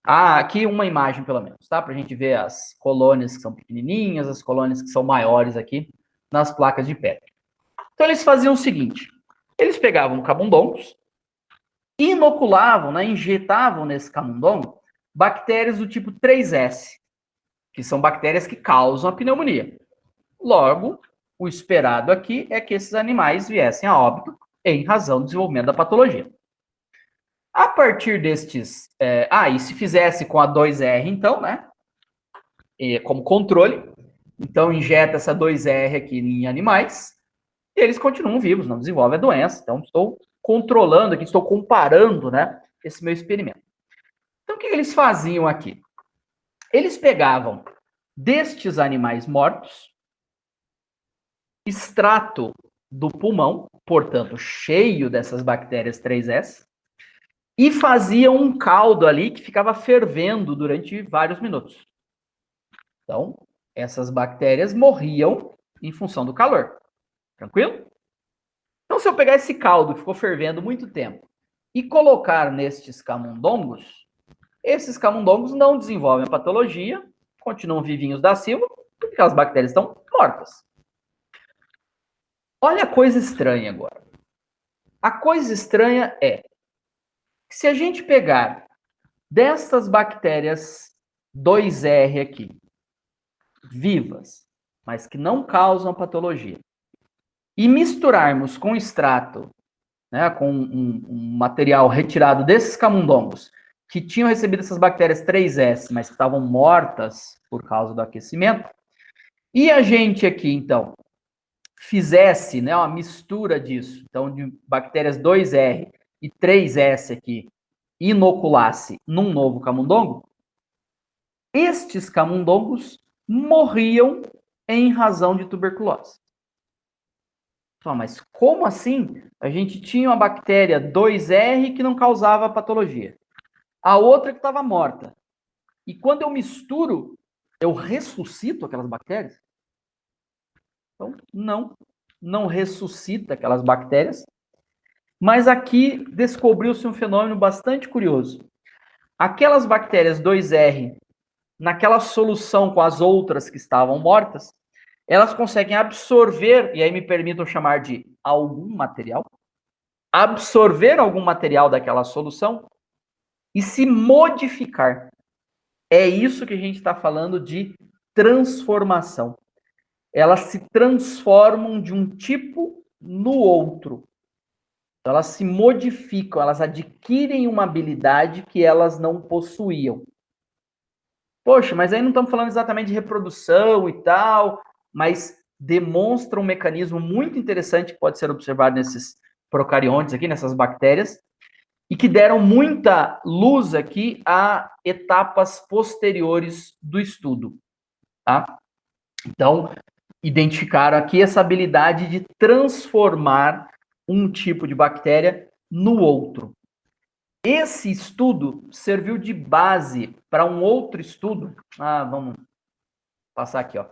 Aqui uma imagem, pelo menos, tá? Para a gente ver as colônias que são pequenininhas, as colônias que são maiores aqui nas placas de Petri. Então, eles faziam o seguinte. Eles pegavam camundongos, inoculavam, né, injetavam nesse camundongo bactérias do tipo 3S, que são bactérias que causam a pneumonia. Logo, o esperado aqui é que esses animais viessem a óbito em razão do desenvolvimento da patologia. A partir destes... e se fizesse com a 2R, então, né, como controle, então injeta essa 2R aqui em animais, e eles continuam vivos, não desenvolvem a doença. Então, estou controlando aqui, estou comparando, né, esse meu experimento. Então, o que eles faziam aqui? Eles pegavam destes animais mortos, extrato do pulmão, portanto, cheio dessas bactérias 3S, e faziam um caldo ali que ficava fervendo durante vários minutos. Então, essas bactérias morriam em função do calor. Tranquilo? Então, se eu pegar esse caldo que ficou fervendo muito tempo e colocar nestes camundongos, esses camundongos não desenvolvem a patologia, continuam vivinhos da Silva, porque aquelas bactérias estão mortas. Olha a coisa estranha agora. A coisa estranha é que se a gente pegar Dessas bactérias 2R aqui, vivas, mas que não causam patologia, e misturarmos com extrato, né, com um material retirado desses camundongos, que tinham recebido essas bactérias 3S, mas que estavam mortas por causa do aquecimento, e a gente aqui, então, fizesse, né, uma mistura disso, então, de bactérias 2R e 3S aqui, inoculasse num novo camundongo, estes camundongos morriam em razão de tuberculose. Mas como assim? A gente tinha uma bactéria 2R que não causava patologia. A outra que estava morta. E quando eu misturo, eu ressuscito aquelas bactérias? Então, não ressuscita aquelas bactérias. Mas aqui descobriu-se um fenômeno bastante curioso. Aquelas bactérias 2R, naquela solução com as outras que estavam mortas, elas conseguem absorver, e aí me permitam chamar de algum material, absorver algum material daquela solução e se modificar. É isso que a gente está falando de transformação. Elas se transformam de um tipo no outro. Elas se modificam, elas adquirem uma habilidade que elas não possuíam. Poxa, mas aí não estamos falando exatamente de reprodução e tal, mas demonstra um mecanismo muito interessante que pode ser observado nesses procariontes aqui, nessas bactérias, e que deram muita luz aqui a etapas posteriores do estudo, tá? Então, identificaram aqui essa habilidade de transformar um tipo de bactéria no outro. Esse estudo serviu de base para um outro estudo. Vamos passar aqui, ó.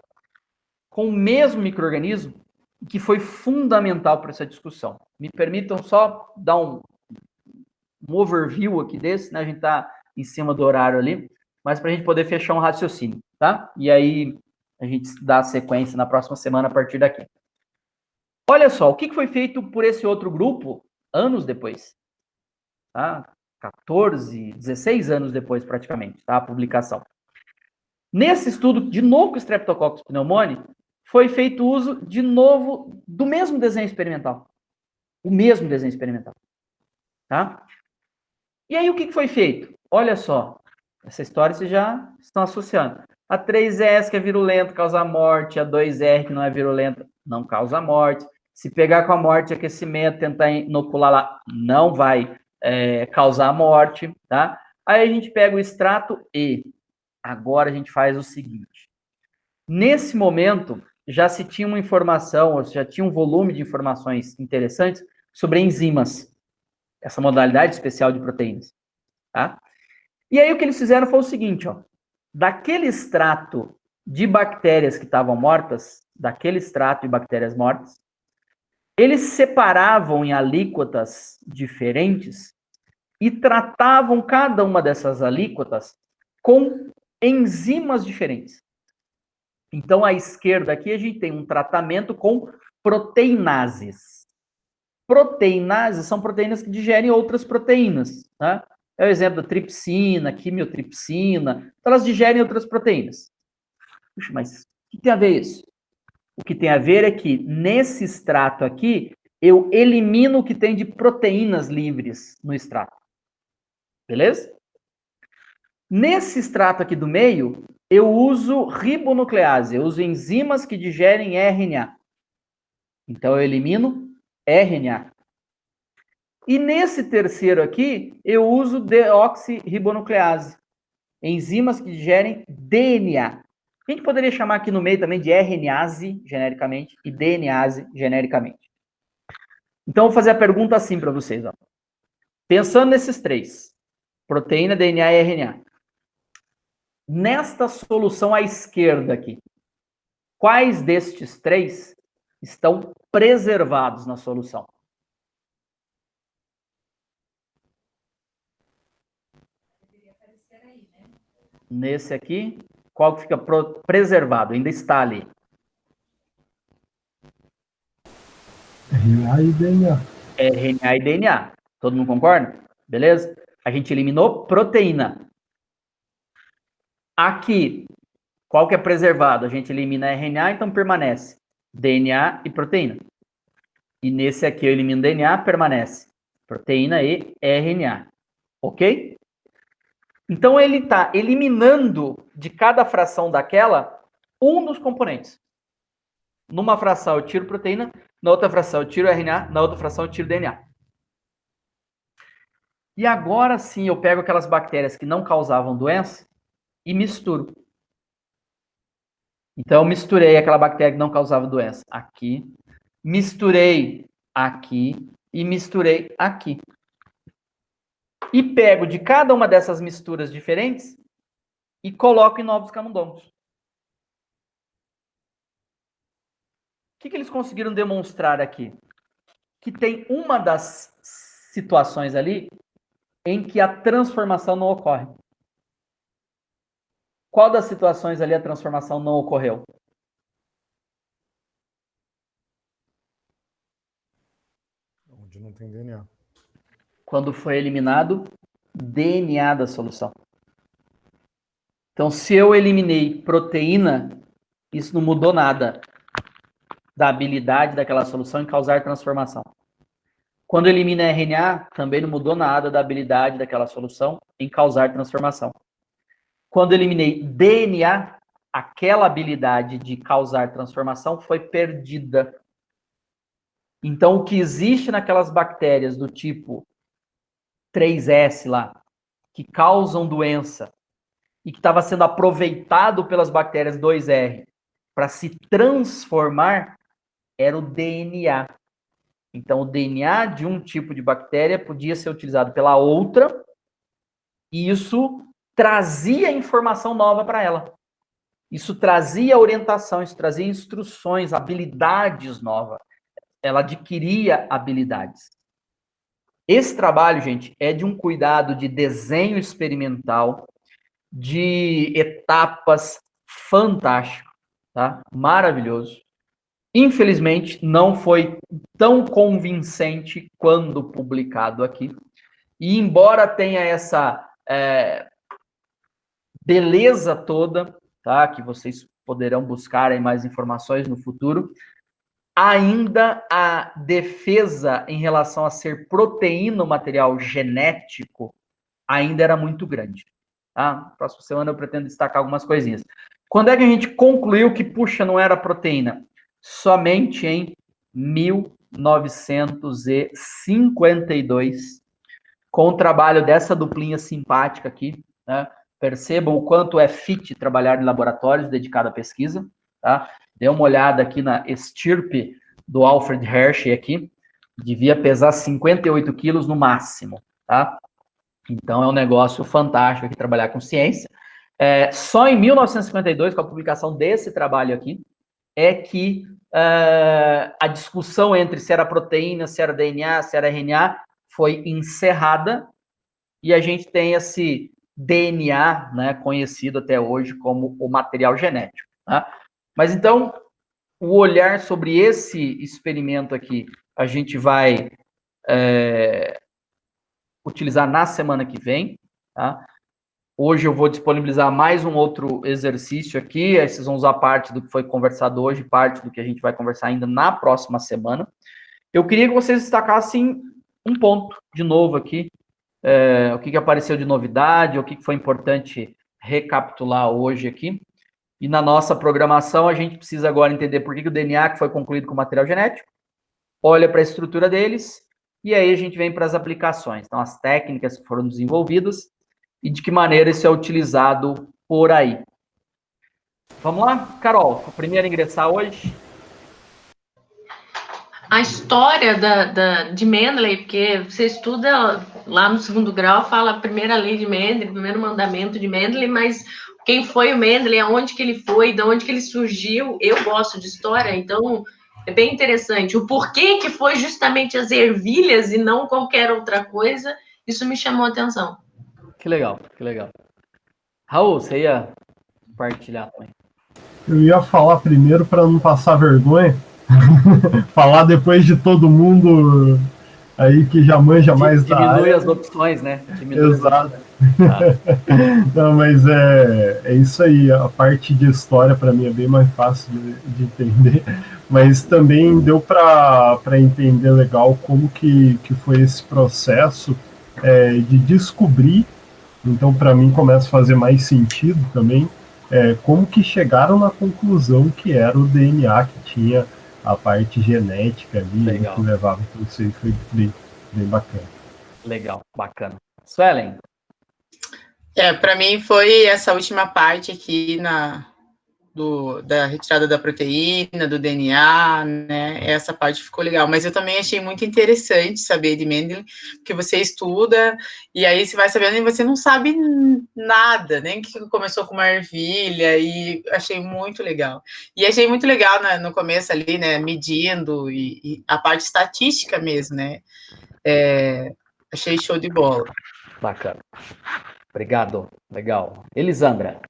Com o mesmo micro-organismo, que foi fundamental para essa discussão. Me permitam só dar um overview aqui desse, né? A gente está em cima do horário ali, mas para a gente poder fechar um raciocínio, tá? E aí a gente dá a sequência na próxima semana a partir daqui. Olha só, o que foi feito por esse outro grupo anos depois, tá? 14, 16 anos depois, praticamente, tá? A publicação. Nesse estudo, de novo com Streptococcus pneumoniae, foi feito uso, de novo, do mesmo desenho experimental. O mesmo desenho experimental. Tá? E aí, o que foi feito? Olha só, essa história vocês já estão associando. A 3S, que é virulento, causa morte. A 2R, que não é virulenta, não causa morte. Se pegar com a morte e aquecimento, tentar inocular lá, não vai causar morte, tá? Aí a gente pega o extrato E. Agora a gente faz o seguinte. Nesse momento, já se tinha uma informação, ou já tinha um volume de informações interessantes sobre enzimas. Essa modalidade especial de proteínas, tá? E aí o que eles fizeram foi o seguinte, ó. Daquele extrato de bactérias que estavam mortas, daquele extrato de bactérias mortas, eles separavam em alíquotas diferentes e tratavam cada uma dessas alíquotas com enzimas diferentes. Então, à esquerda aqui, a gente tem um tratamento com proteinases. Proteinases são proteínas que digerem outras proteínas, tá? É o exemplo da tripsina, quimiotripsina, então elas digerem outras proteínas. Puxa, mas o que tem a ver isso? O que tem a ver é que, nesse extrato aqui, eu elimino o que tem de proteínas livres no extrato. Beleza? Nesse extrato aqui do meio, eu uso ribonuclease, eu uso enzimas que digerem RNA. Então, eu elimino RNA. E nesse terceiro aqui, eu uso deoxirribonuclease, enzimas que digerem DNA. A gente poderia chamar aqui no meio também de RNase, genericamente, e DNase, genericamente. Então, eu vou fazer a pergunta assim para vocês. Ó. Pensando nesses três, proteína, DNA e RNA. Nesta solução à esquerda aqui, quais destes três estão preservados na solução? Nesse aqui, qual que fica preservado? Ainda está ali. RNA e DNA. RNA e DNA. Todo mundo concorda? Beleza? A gente eliminou proteína. Aqui, qual que é preservado? A gente elimina RNA, então permanece DNA e proteína. E nesse aqui eu elimino DNA, permanece proteína e RNA. Ok? Então ele está eliminando de cada fração daquela um dos componentes. Numa fração eu tiro proteína, na outra fração eu tiro RNA, na outra fração eu tiro DNA. E agora sim eu pego aquelas bactérias que não causavam doença e misturo. Então eu misturei aquela bactéria que não causava doença aqui, misturei aqui e misturei aqui. E pego de cada uma dessas misturas diferentes e coloco em novos camundongos. O que eles conseguiram demonstrar aqui? Que tem uma das situações ali em que a transformação não ocorre. Qual das situações ali a transformação não ocorreu? Onde não tem DNA. Quando foi eliminado DNA da solução. Então, se eu eliminei proteína, isso não mudou nada da habilidade daquela solução em causar transformação. Quando elimina RNA, também não mudou nada da habilidade daquela solução em causar transformação. Quando eliminei DNA, aquela habilidade de causar transformação foi perdida. Então, o que existe naquelas bactérias do tipo 3S lá, que causam doença, e que estava sendo aproveitado pelas bactérias 2R para se transformar, era o DNA. Então, o DNA de um tipo de bactéria podia ser utilizado pela outra, e isso trazia informação nova para ela. Isso trazia orientação, isso trazia instruções, habilidades novas. Ela adquiria habilidades. Esse trabalho, gente, é de um cuidado de desenho experimental, de etapas fantástico, tá? Maravilhoso. Infelizmente, não foi tão convincente quando publicado aqui. E embora tenha essa beleza toda, tá? Que vocês poderão buscar aí mais informações no futuro, ainda a defesa em relação a ser proteína, o material genético, ainda era muito grande. Tá? Próxima semana eu pretendo destacar algumas coisinhas. Quando é que a gente concluiu que, puxa, não era proteína? Somente em 1952, com o trabalho dessa duplinha simpática aqui, né? Percebam o quanto é fit trabalhar em laboratórios dedicado à pesquisa, tá? Dê uma olhada aqui na estirpe do Alfred Hershey aqui, devia pesar 58 quilos no máximo, tá? Então, é um negócio fantástico aqui trabalhar com ciência. Só em 1952, com a publicação desse trabalho aqui, é que a discussão entre se era proteína, se era DNA, se era RNA, foi encerrada, e a gente tem esse DNA, né, conhecido até hoje como o material genético. Tá? Mas, então, o olhar sobre esse experimento aqui, a gente vai utilizar na semana que vem, tá? Hoje eu vou disponibilizar mais um outro exercício aqui, aí vocês vão usar parte do que foi conversado hoje, parte do que a gente vai conversar ainda na próxima semana. Eu queria que vocês destacassem um ponto, de novo aqui, o que apareceu de novidade, o que foi importante recapitular hoje aqui. E na nossa programação, a gente precisa agora entender por que o DNA que foi concluído com material genético, olha para a estrutura deles, e aí a gente vem para as aplicações. Então, as técnicas que foram desenvolvidas e de que maneira isso é utilizado por aí. Vamos lá? Carol, a primeira a ingressar hoje. A história de Mendel, porque você estuda lá no segundo grau, fala a primeira lei de Mendel, o primeiro mandamento de Mendel, mas quem foi o Mendel, aonde que ele foi, de onde que ele surgiu, eu gosto de história, então é bem interessante. O porquê que foi justamente as ervilhas e não qualquer outra coisa, isso me chamou a atenção. Que legal, que legal. Raul, você ia compartilhar também? Eu ia falar primeiro para não passar vergonha, falar depois de todo mundo aí que já manja mais da área. Diminui as opções, né? Exato. Não, mas é isso aí. A parte de história para mim é bem mais fácil de entender, mas também deu para entender legal como que foi esse processo de descobrir. Então, para mim, começa a fazer mais sentido também como que chegaram na conclusão que era o DNA que tinha a parte genética ali, Legal. que levava para isso aí, foi bem, bem bacana. Legal, bacana. Suelen? Para mim foi essa última parte aqui da retirada da proteína, do DNA, né? Essa parte ficou legal. Mas eu também achei muito interessante saber de Mendel, porque você estuda, e aí você vai sabendo e você não sabe nada, nem que começou com uma ervilha, e achei muito legal. E achei muito legal no começo ali, né? Medindo, e a parte estatística mesmo, né? Achei show de bola. Bacana. Obrigado. Legal. Elisandra?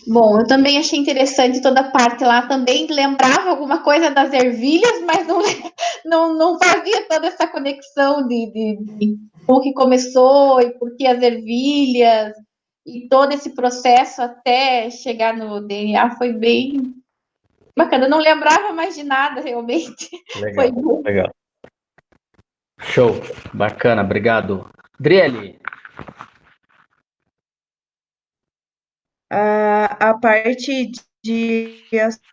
Bom, eu também achei interessante toda a parte lá, também lembrava alguma coisa das ervilhas, mas não fazia toda essa conexão de como que começou e por que as ervilhas, e todo esse processo até chegar no DNA foi bem bacana. Eu não lembrava mais de nada, realmente. Legal, Foi bom. legal. Show. Bacana, obrigado. Driele? A parte de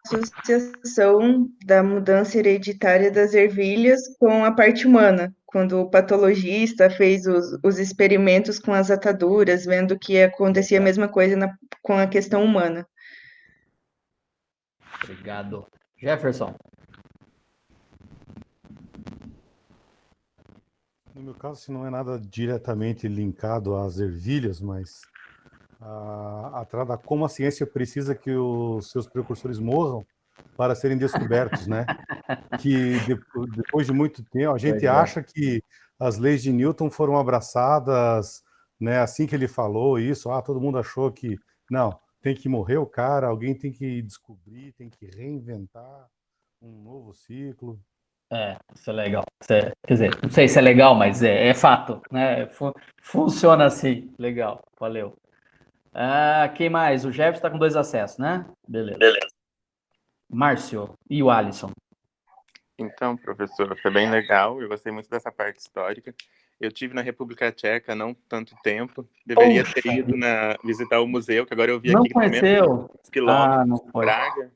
associação da mudança hereditária das ervilhas com a parte humana, quando o patologista fez os experimentos com as ataduras, vendo que acontecia a mesma coisa com a questão humana. Obrigado. Jefferson? No meu caso, se não é nada diretamente linkado às ervilhas, mas atrás da como a ciência precisa que os seus precursores morram para serem descobertos, né? Que depois de muito tempo, a gente acha que as leis de Newton foram abraçadas, né? Assim que ele falou isso, todo mundo achou que não, tem que morrer o cara, alguém tem que descobrir, tem que reinventar um novo ciclo. Isso é legal. Quer dizer, não sei se é legal, mas é fato, né? Funciona assim. Legal, valeu. Quem mais? O Jefferson está com 2 acessos, né? Beleza. Márcio e o Alisson. Então, professor, foi bem legal. Eu gostei muito dessa parte histórica. Eu tive na República Tcheca não tanto tempo. Deveria ter ido visitar o museu, que agora eu vi não aqui que tem menos de quilômetros não de foi. Praga.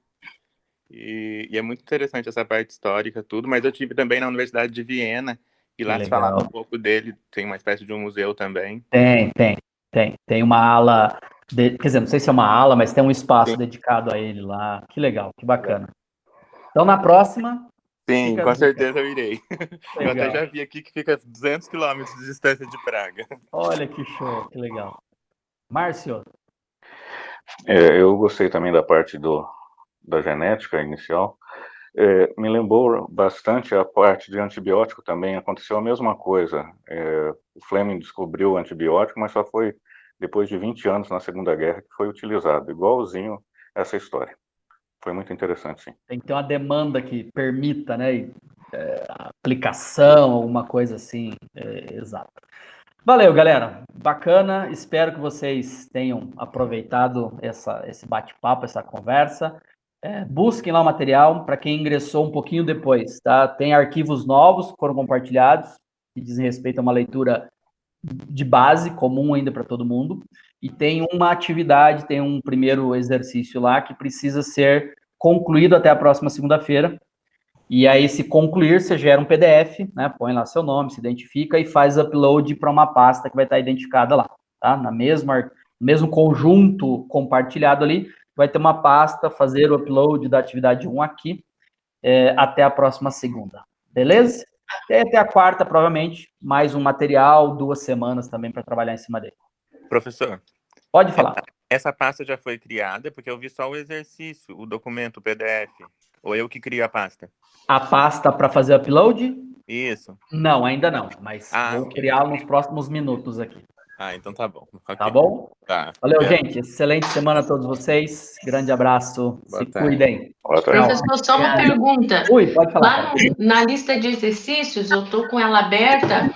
E é muito interessante essa parte histórica, tudo. Mas eu tive também na Universidade de Viena, e lá se falava um pouco dele. Tem uma espécie de um museu também. Tem uma ala, quer dizer, não sei se é uma ala, mas tem um espaço Sim. dedicado a ele lá. Que legal, que bacana. Então, na próxima... Sim, com certeza eu irei. Legal. Eu até já vi aqui que fica a 200 quilômetros de distância de Praga. Olha que show, que legal. Márcio? Eu gostei também da parte da genética inicial. Me lembrou bastante a parte de antibiótico também. Aconteceu a mesma coisa. O Fleming descobriu o antibiótico, mas só foi depois de 20 anos na Segunda Guerra que foi utilizado. Igualzinho essa história. Foi muito interessante, sim. Tem que ter uma demanda que permita, né? Aplicação, alguma coisa assim. Exato. Valeu, galera. Bacana. Espero que vocês tenham aproveitado esse bate-papo, essa conversa. Busquem lá o material para quem ingressou um pouquinho depois, tá? Tem arquivos novos que foram compartilhados, que dizem respeito a uma leitura de base, comum ainda para todo mundo, e tem uma atividade, tem um primeiro exercício lá que precisa ser concluído até a próxima segunda-feira, e aí se concluir, você gera um PDF, né, põe lá seu nome, se identifica e faz upload para uma pasta que vai estar identificada lá, tá? No mesmo conjunto compartilhado ali, vai ter uma pasta, fazer o upload da atividade 1 aqui, até a próxima segunda, beleza? E até a quarta, provavelmente, mais um material, 2 semanas também para trabalhar em cima dele. Professor. Pode falar. Essa pasta já foi criada, porque eu vi só o exercício, o documento, o PDF. Ou eu que crio a pasta? A pasta para fazer upload? Isso. Não, ainda não, mas vou criar nos próximos minutos aqui. Ah, então tá bom. Okay. Tá bom? Tá. Valeu, gente. Excelente semana a todos vocês. Grande abraço. Boa Se tarde. cuidem. Boa tarde. Professor, só uma pergunta. Ui, pode falar. Lá na lista de exercícios, eu estou com ela aberta,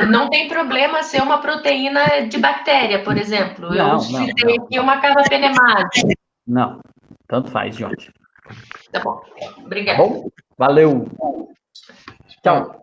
não tem problema ser uma proteína de bactéria, por exemplo. Eu citei aqui uma carbapenemase. Não, tanto faz, gente. Tá bom. Obrigada. Tá bom? Valeu. Tchau.